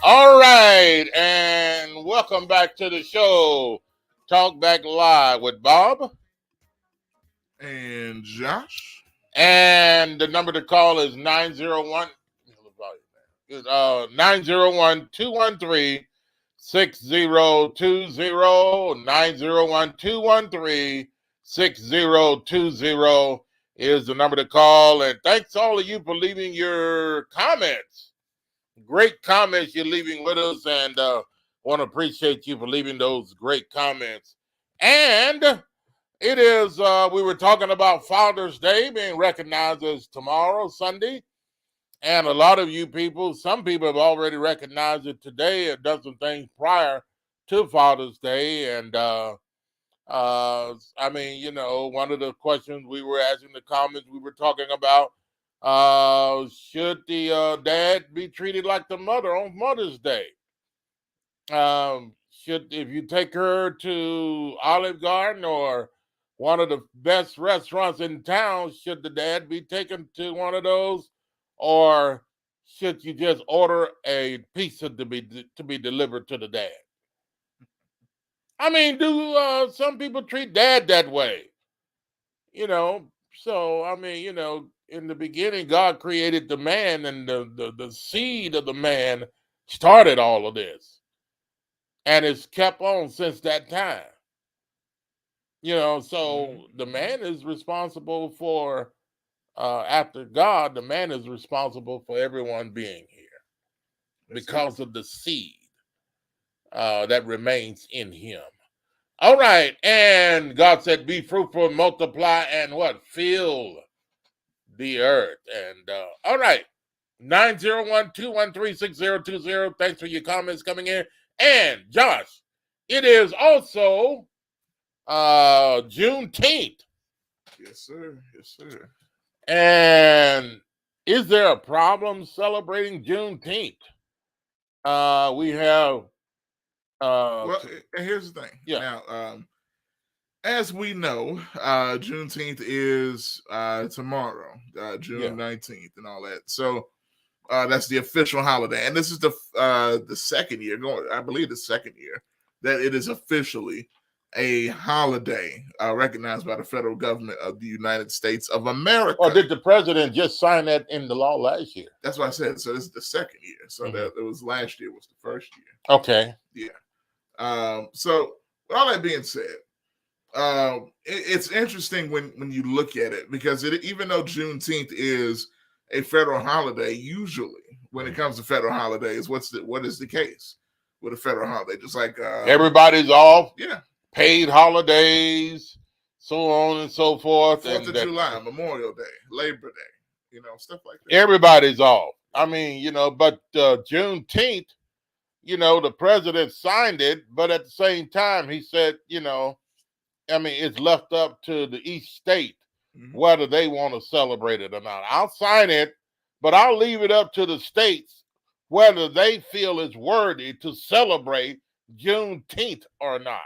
All right, and welcome back to the show. Talk Back Live with Bob and Josh. And the number to call is 901-213-6020, 901-213-6020 is the number to call. And thanks all of you for leaving your comments. Great comments you're leaving with us, and want to appreciate you for leaving those great comments. And it is, we were talking about Father's Day being recognized as tomorrow, Sunday. And a lot of you people, some people have already recognized it today. It does some things prior to Father's Day. And I mean, you know, one of the questions we were asking, the comments we were talking about Should the dad be treated like the mother on Mother's Day? If you take her to Olive Garden or one of the best restaurants in town, should the dad be taken to one of those, or should you just order a pizza to be delivered to the dad? I mean, do some people treat dad that way? So I mean, in the beginning, God created the man, and the seed of the man started all of this, and it's kept on since that time. So the man is responsible for, after God, the man is responsible for everyone being here because of the seed that remains in him. All right, and God said, "Be fruitful, multiply, and what? Fill the earth." And all right, 901-213-6020. Thanks for your comments coming in. And Josh, it is also Juneteenth. Yes, sir. Yes, sir. And is there a problem celebrating Juneteenth? We have. Well, and here's the thing. Yeah. Now, as we know, Juneteenth is tomorrow, June 19th, and all that. So that's the official holiday, and this is the second year I believe the second year that it is officially a holiday recognized by the federal government of the United States of America. Or did the president just sign that into law last year? That's what I said. So this is the second year. So that it was last year was the first year. Okay. Yeah. So with all that being said, it's interesting when you look at it, because even though Juneteenth is a federal holiday, usually when it comes to federal holidays, what is the case with a federal holiday? Just like everybody's off. Yeah. Paid holidays, so on and so forth. 4th of July, Memorial Day, Labor Day, stuff like that. Everybody's off. I mean, but Juneteenth, the president signed it, but at the same time, he said, it's left up to the each state whether they want to celebrate it or not. I'll sign it, but I'll leave it up to the states whether they feel it's worthy to celebrate Juneteenth or not.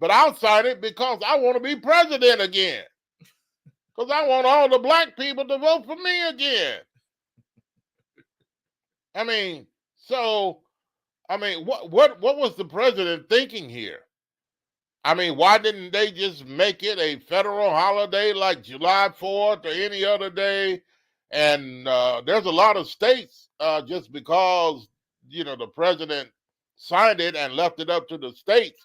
But I'll sign it because I want to be president again. Because I want all the black people to vote for me again. I mean, what was the president thinking here? I mean, why didn't they just make it a federal holiday like July 4th or any other day? And there's a lot of states, just because, the president signed it and left it up to the states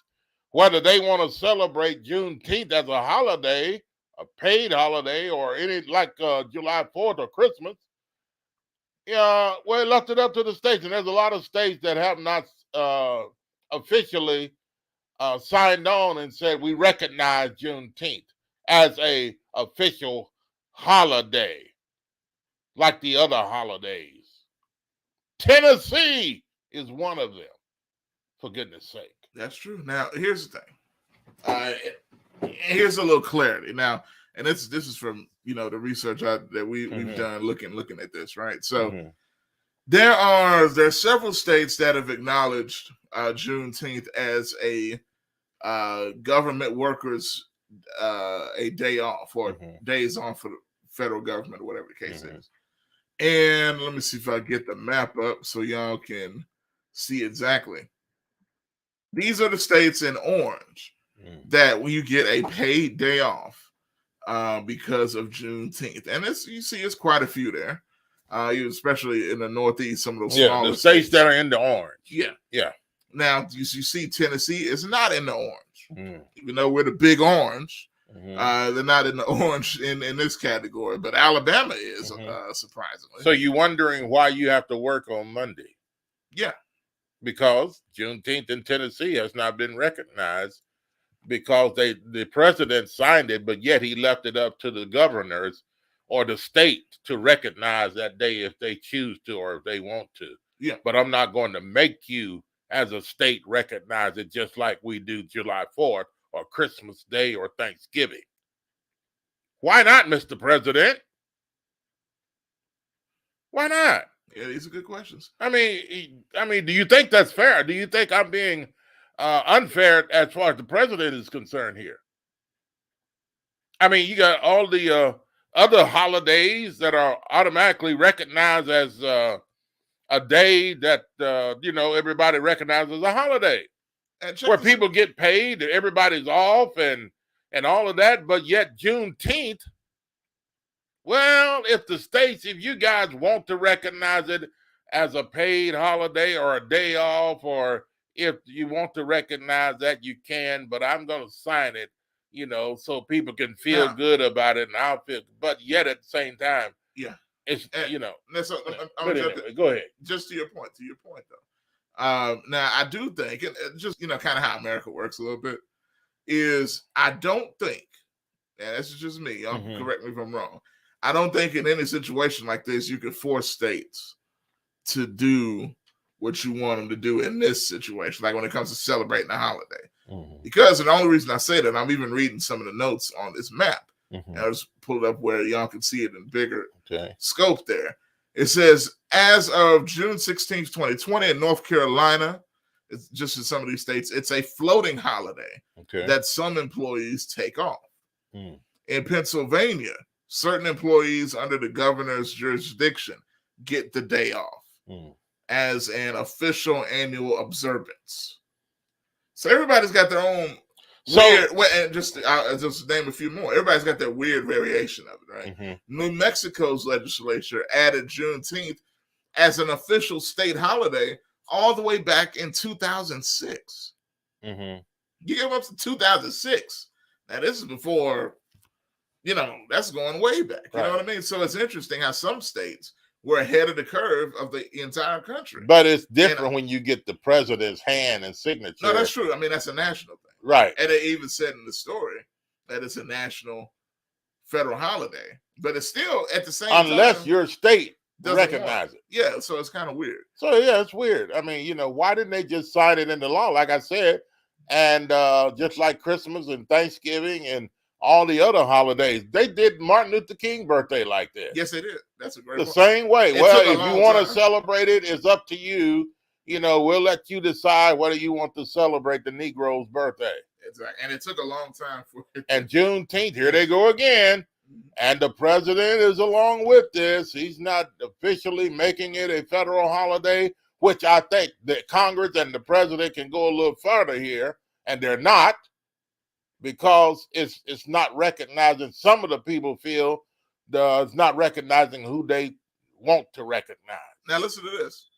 whether they want to celebrate Juneteenth as a holiday, a paid holiday, or any like July 4th or Christmas. Well, it left it up to the states, and there's a lot of states that have not officially signed on and said we recognize Juneteenth as a official holiday, like the other holidays. Tennessee is one of them, for goodness sake. That's true. Now, here's the thing. Here's a little clarity. Now, and this is from the research that we've done looking at this, right? So there are several states that have acknowledged Juneteenth as a government workers a day off, or days off for the federal government, or whatever the case is. And let me see if I get the map up so y'all can see exactly. These are the states in orange that when you get a paid day off because of Juneteenth. And you see it's quite a few there, especially in the Northeast, some of those smaller the states that are in the orange. Yeah. Now, you see Tennessee is not in the orange. Even though we're the big orange, they're not in the orange in this category. But Alabama is, surprisingly. So you're wondering why you have to work on Monday? Yeah. Because Juneteenth in Tennessee has not been recognized, because the president signed it, but yet he left it up to the governors or the state to recognize that day if they choose to or if they want to. Yeah. But I'm not going to make you as a state recognize it just like we do July 4th or Christmas Day or Thanksgiving. Why not, Mr. President? Why not? Yeah, these are good questions. I mean, do you think that's fair? Do you think I'm being unfair as far as the president is concerned here? I mean, you got all the other holidays that are automatically recognized as a day that everybody recognizes as a holiday, where people get paid, everybody's off, and all of that. But yet Juneteenth, well, if you guys want to recognize it as a paid holiday or a day off, or if you want to recognize that, you can. But I'm going to sign it, so people can feel good about it, and I'll feel. But yet at the same time, yeah. It's go ahead. Just to your point though. Now I do think, and just kind of how America works a little bit, is I don't think, and this is just me. Correct me if I'm wrong. I don't think in any situation like this you could force states to do what you want them to do in this situation, like when it comes to celebrating a holiday. Because the only reason I say that, I'm even reading some of the notes on this map. And I'll just pull it up where y'all can see it in bigger scope there. It says, as of June 16th, 2020 in North Carolina, it's just in some of these states, it's a floating holiday that some employees take off. In Pennsylvania, certain employees under the governor's jurisdiction get the day off as an official annual observance. So everybody's got their own weird, and just name a few more. Everybody's got their weird variation of it, right? New Mexico's legislature added Juneteenth as an official state holiday all the way back in 2006. You give up to 2006. Now this is before, that's going way back. You know what I mean? So it's interesting how some states were ahead of the curve of the entire country. But it's different when you get the president's hand and signature. No, that's true. I mean, that's a national thing. Right. And they even said in the story that it's a national federal holiday. But it's still at the same time. Unless your state recognize it. Yeah, so it's kind of weird. So, yeah, it's weird. I mean, why didn't they just sign it into law, like I said? And just like Christmas and Thanksgiving and all the other holidays, they did Martin Luther King birthday like that. Yes, they did. That's a great The same way. It Well, took a if you long want to time. celebrate it, it's up to you. We'll let you decide whether you want to celebrate the Negro's birthday. Exactly. And it took a long time for it. And Juneteenth, here they go again. And the president is along with this. He's not officially making it a federal holiday, which I think that Congress and the president can go a little further here, and they're not, because it's not recognizing. Some of the people feel it's not recognizing who they want to recognize. Now listen to this.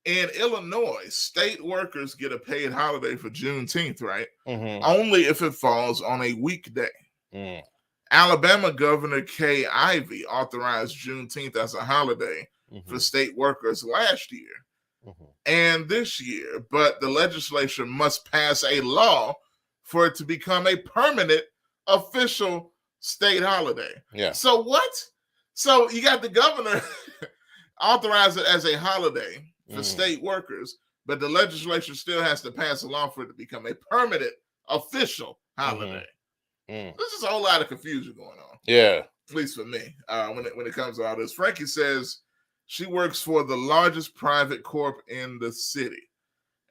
In Illinois, state workers get a paid holiday for Juneteenth, right? Only if it falls on a weekday. Alabama Governor Kay Ivey authorized Juneteenth as a holiday for state workers last year and this year, but the legislature must pass a law for it to become a permanent official state holiday. Yeah. So what? So you got the governor authorize it as a holiday for state workers, but the legislature still has to pass a law for it to become a permanent official holiday. There's just a whole lot of confusion going on. Yeah. At least for me, when it comes to all this. Frankie says she works for the largest private corp in the city.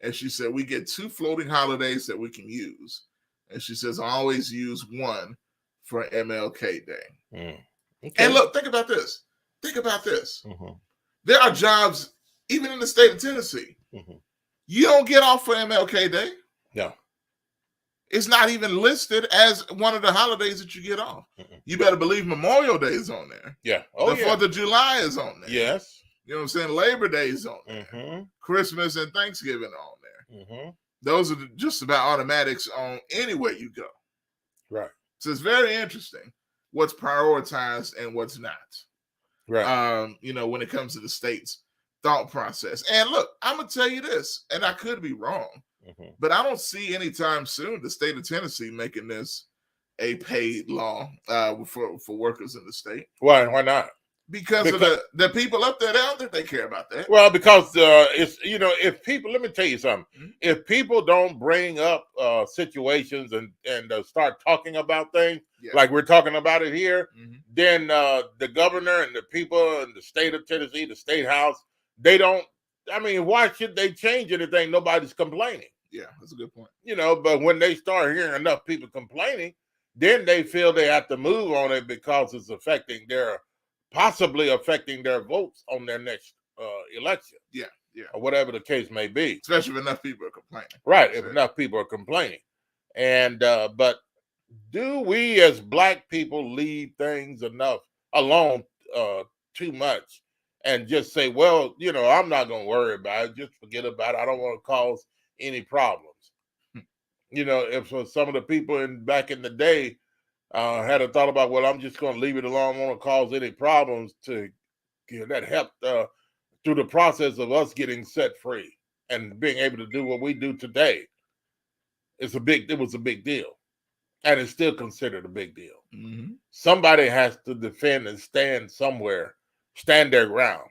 And she said, we get 2 floating holidays that we can use. And she says, I always use one for MLK Day. Okay. And look, think about this. There are jobs, even in the state of Tennessee. You don't get off for MLK Day. No. It's not even listed as one of the holidays that you get off. You better believe Memorial Day is on there. Yeah. The 4th of July is on there. Yes. You know what I'm saying? Labor Day is on there. Christmas and Thanksgiving on there. Those are just about automatics on anywhere you go. Right. So it's very interesting what's prioritized and what's not. Right. When it comes to the state's thought process. And look, I'm going to tell you this, and I could be wrong, but I don't see anytime soon the state of Tennessee making this a paid law for workers in the state. Why not? Because of the people up there, they don't think they care about that. Well, because it's if people, let me tell you something. Mm-hmm. If people don't bring up situations and start talking about things like we're talking about it here, then the governor and the people in the state of Tennessee, the state house, they don't. I mean, why should they change anything? Nobody's complaining. Yeah, that's a good point. But when they start hearing enough people complaining, then they feel they have to move on it because it's possibly affecting their votes on their next election. Yeah. Or whatever the case may be. Especially if enough people are complaining. Right, if enough people are complaining. And but do we as Black people leave things alone too much and just say, well, I'm not going to worry about it. Just forget about it. I don't want to cause any problems. If some of the people back in the day had a thought about, well, I'm just going to leave it alone. I don't want to cause any problems that helped through the process of us getting set free and being able to do what we do today. It was a big deal. And it's still considered a big deal. Mm-hmm. Somebody has to defend and stand their ground.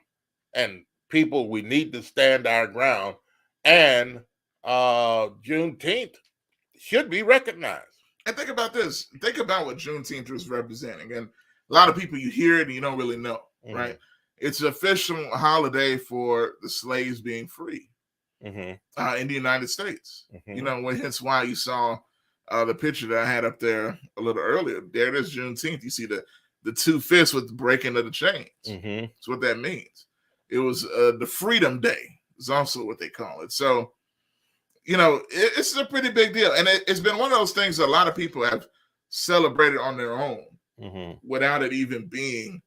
And people, we need to stand our ground. And Juneteenth should be recognized. And think about this. Think about what Juneteenth was representing. And a lot of people, you hear it and you don't really know, right? It's an official holiday for the slaves being free in the United States. Hence why you saw the picture that I had up there a little earlier. There it is, Juneteenth. You see the two fists with the breaking of the chains. That's what that means. It was the Freedom Day is also what they call it. So, it's a pretty big deal. And it's been one of those things that a lot of people have celebrated on their own without it even being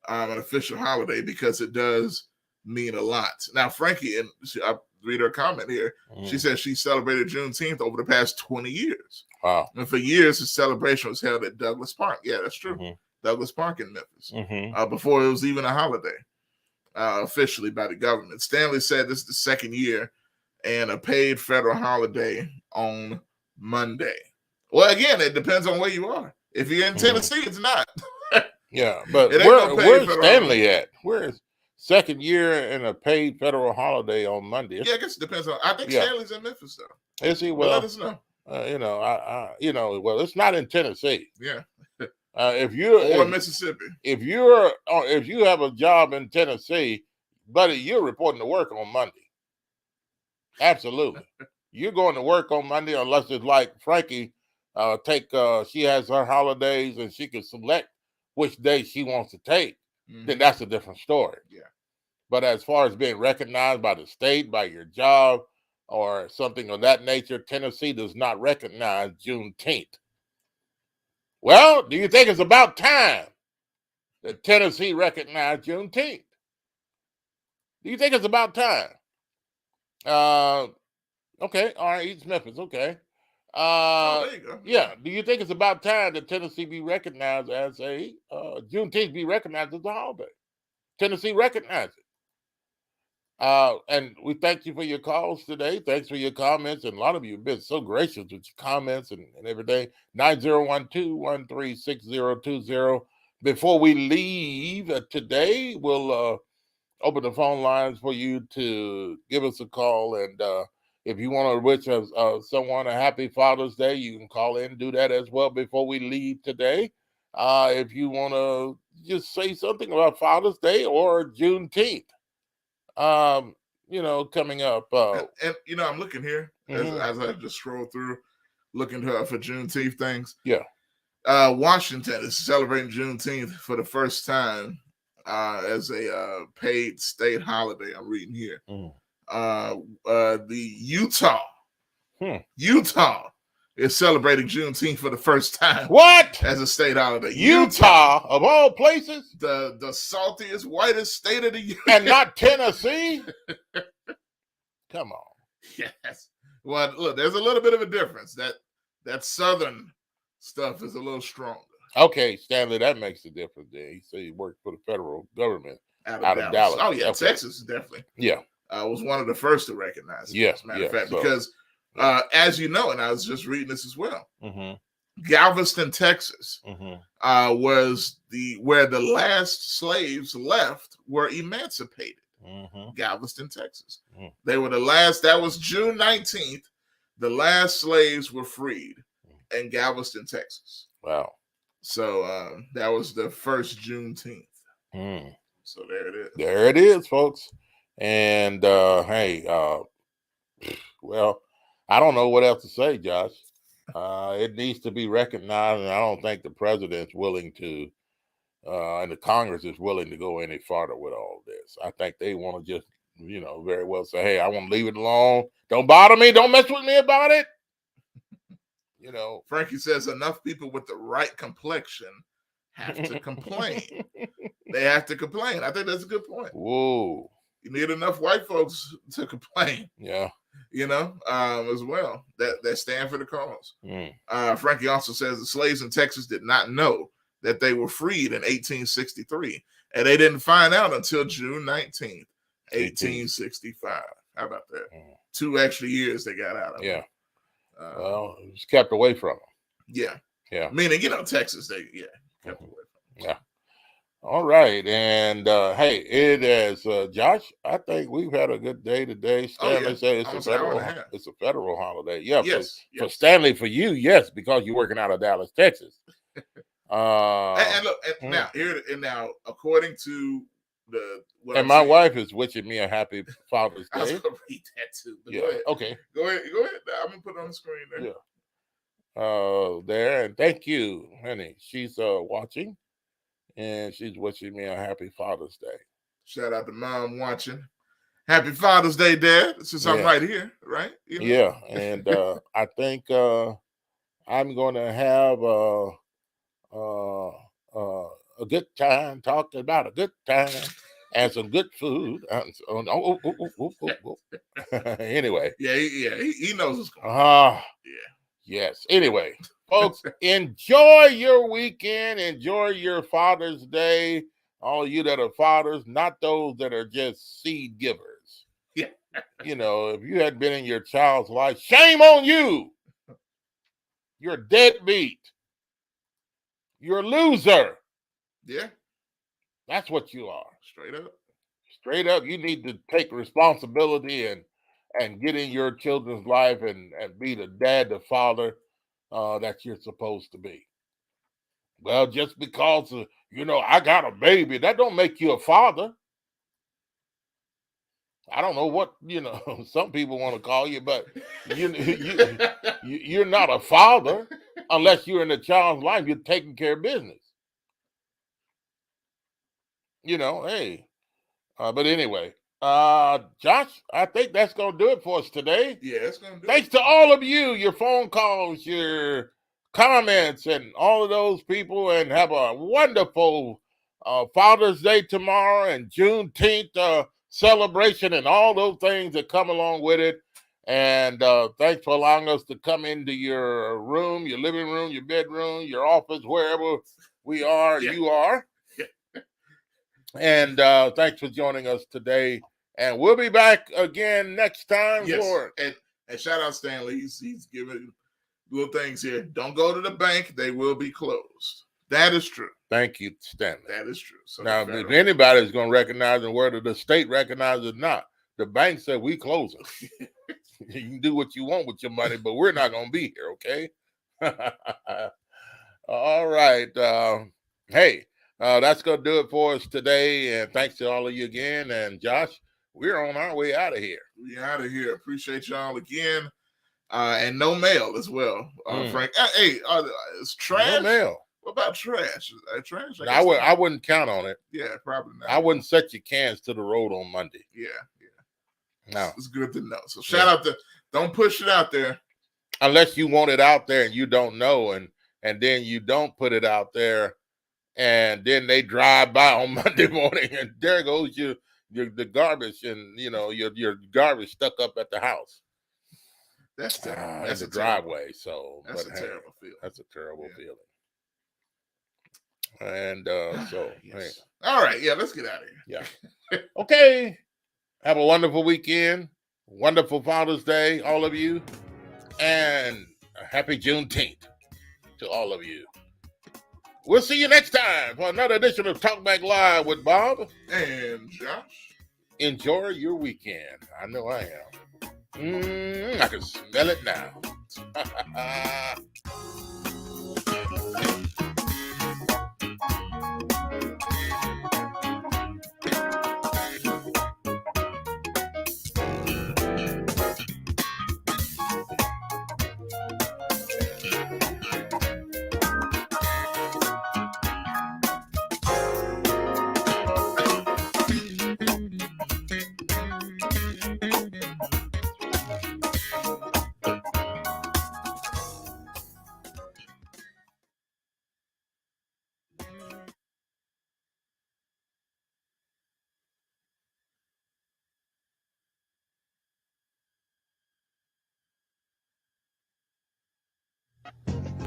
an official holiday, because it does mean a lot. Now, Frankie, and I read her comment here, she says she celebrated Juneteenth over the past 20 years. Wow. And for years, the celebration was held at Douglas Park. Yeah, that's true. Douglas Park in Memphis. Before it was even a holiday officially by the government. Stanley said this is the second year and a paid federal holiday on Monday. Well, again, it depends on where you are. If you're in Tennessee, it's not. Yeah, but where's Stanley at? Where's second year and a paid federal holiday on Monday? Yeah, I guess it depends on. I think Stanley's in Memphis though. Is he? Well, let us know. Well, it's not in Tennessee. Yeah. Or Mississippi. If you have a job in Tennessee, buddy, you're reporting to work on Monday. Absolutely. You're going to work on Monday unless it's like Frankie she has her holidays and she can select which day she wants to take. Then that's a different story. Yeah. But as far as being recognized by the state, by your job, or something of that nature, Tennessee does not recognize Juneteenth. Well, do you think it's about time that Tennessee recognized Juneteenth? Do you think it's about time? Okay, all right, East Memphis, okay. There you go. Yeah, do you think it's about time that Tennessee be recognized as Juneteenth be recognized as a holiday? Tennessee recognize it. And we thank you for your calls today. Thanks for your comments. And a lot of you have been so gracious with your comments and everything. 9012136020. Before we leave today, we'll open the phone lines for you to give us a call. And if you want to wish someone a happy Father's Day, you can call in and do that as well before we leave today. If you want to just say something about Father's Day or Juneteenth, coming up. And I'm looking here as I just scroll through, looking for Juneteenth things. Yeah. Washington is celebrating Juneteenth for the first time as a paid state holiday. I'm reading here. The Utah is celebrating Juneteenth for the first time. What? As a state holiday. Utah of all places? The saltiest, whitest state of the union. And not Tennessee? Come on. Yes. Well, look, there's a little bit of a difference. That southern stuff is a little stronger. Okay, Stanley, that makes a difference there. He said he worked for the federal government out of Dallas. Oh, yeah, okay. Texas definitely. Yeah. Was one of the first to recognize it, yes, as a matter of fact, because as you know, and I was just reading this as well, Galveston, Texas, Mm-hmm. was where the last slaves left were emancipated. Mm-hmm. Galveston, Texas. Mm. They were the last. That was June 19th. The last slaves were freed in Galveston, Texas. Wow. So that was the first Juneteenth. Mm. So there it is. There it is, folks. And hey, well, I don't know what else to say, Josh. It needs to be recognized, and I don't think the president's willing to, and the Congress is willing to go any farther with all this. I think they want to just, very well say, hey, I want to leave it alone. Don't bother me. Don't mess with me about it. Frankie says enough people with the right complexion have to complain. They have to complain. I think that's a good point. Whoa. You need enough white folks to complain. Yeah. As well, that stand for the cause. Mm. Frankie also says the slaves in Texas did not know that they were freed in 1863, and they didn't find out until June 19th, 1865. How about that? 2 extra years they got out of it. Yeah. Well, it was kept away from them. Yeah. Yeah. Meaning, Texas, they kept away from them. Yeah. All right. And hey, it is Josh, I think we've had a good day today. Stanley said it's a federal holiday. Yeah, yes, for Stanley, for you, yes, because you're working out of Dallas, Texas. And look, now, according to my wife is wishing me a happy Father's Day. I was gonna read that too. Yeah. Go ahead. Okay. Go ahead. I'm gonna put it on the screen there. Yeah. There, and thank you, honey. She's watching, and she's wishing me a happy Father's Day. Shout out to Mom watching. Happy Father's Day, Dad. Since I'm right here, right? Yeah, and I think I'm going to have a good time, talking about a good time and some good food. Anyway. Yeah, he knows what's going on. Yes. Anyway, folks, enjoy your weekend. Enjoy your Father's Day. All you that are fathers, not those that are just seed givers. Yeah. If you had been in your child's life, shame on you. You're a deadbeat. You're a loser. Yeah. That's what you are. Straight up. Straight up. You need to take responsibility and get in your children's life and be the dad, the father that you're supposed to be. Well, just because, I got a baby, that don't make you a father. I don't know what, some people want to call you, but you're not a father unless you're in a child's life. You're taking care of business. Hey. But anyway, Josh, I think that's going to do it for us today. Yeah, it's going to do Thanks to all of you, your phone calls, your comments, and all of those people, and have a wonderful Father's Day tomorrow and Juneteenth celebration and all those things that come along with it. And thanks for allowing us to come into your room, your living room, your bedroom, your office, wherever we are, you are. And thanks for joining us today. And we'll be back again next time. And shout out Stanley. He's giving little things here. Don't go to the bank. They will be closed. That is true. Thank you, Stanley. That is true. So now, if anybody's going to recognize it, whether the state recognizes it or not, the bank said we closing. You can do what you want with your money, but we're not going to be here, okay? All right. Hey. That's going to do it for us today. And thanks to all of you again. And Josh, we're on our way out of here. We're out of here. Appreciate y'all again. And no mail as well, Frank. Hey, is trash? No mail. What about trash? Trash? I wouldn't count on it. Yeah, probably not. I wouldn't set your cans to the road on Monday. Yeah. No. It's good to know. So shout out to, don't push it out there. Unless you want it out there and you don't know, and then you don't put it out there. And then they drive by on Monday morning, and there goes the garbage, and your garbage stuck up at the house. That's terrible. That's a driveway. So that's a terrible feeling. That's a terrible feeling. And so, hey. All right, let's get out of here. Yeah. Okay. Have a wonderful weekend. Wonderful Father's Day, all of you, and a happy Juneteenth. to all of you. We'll see you next time for another edition of Talk Back Live with Bob and Josh. Enjoy your weekend. I know I am. I can smell it now.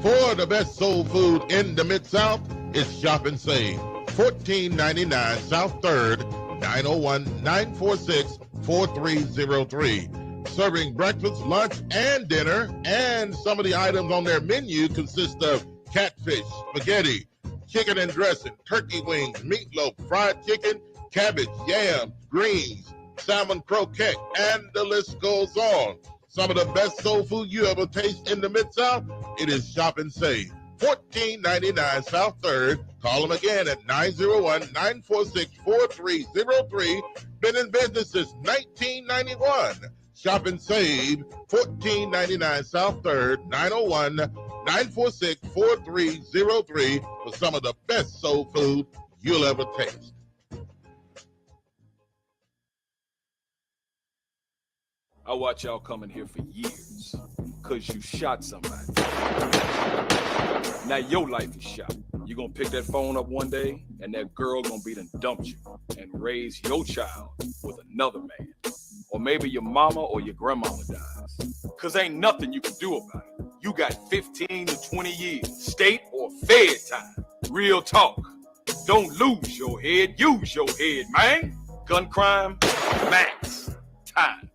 For the best soul food in the Mid-South, it's Shop and Save. 1499 South 3rd, 901-946-4303. Serving breakfast, lunch, and dinner, and some of the items on their menu consist of catfish, spaghetti, chicken and dressing, turkey wings, meatloaf, fried chicken, cabbage, yams, greens, salmon croquette, and the list goes on. Some of the best soul food you ever taste in the Mid-South, it is Shop and Save. 1499 South 3rd. Call them again at 901-946-4303. Been in business since 1991. Shop and Save, 1499 South 3rd, 901-946-4303 for some of the best soul food you'll ever taste. I watch y'all coming here for years because you shot somebody. Now your life is shot. You gonna pick that phone up one day and that girl gonna be done dumped you and raise your child with another man. Or maybe your mama or your grandmama dies. Cause ain't nothing you can do about it. You got 15 to 20 years, state or fed time. Real talk. Don't lose your head, use your head, man. Gun crime, max time.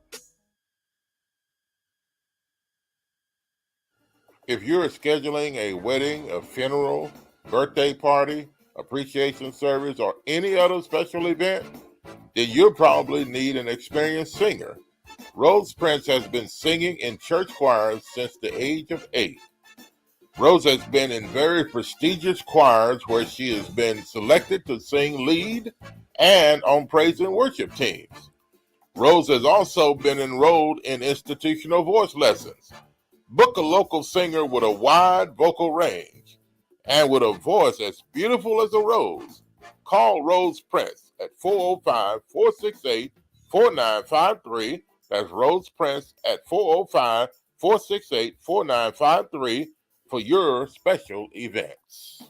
If you're scheduling a wedding, a funeral, birthday party, appreciation service, or any other special event, then you'll probably need an experienced singer. Rose Prince has been singing in church choirs since the age of 8. Rose has been in very prestigious choirs where she has been selected to sing lead and on praise and worship teams. Rose has also been enrolled in institutional voice lessons. Book a local singer with a wide vocal range and with a voice as beautiful as a rose. Call Rose Prince at 405-468-4953. That's Rose Prince at 405-468-4953 for your special events.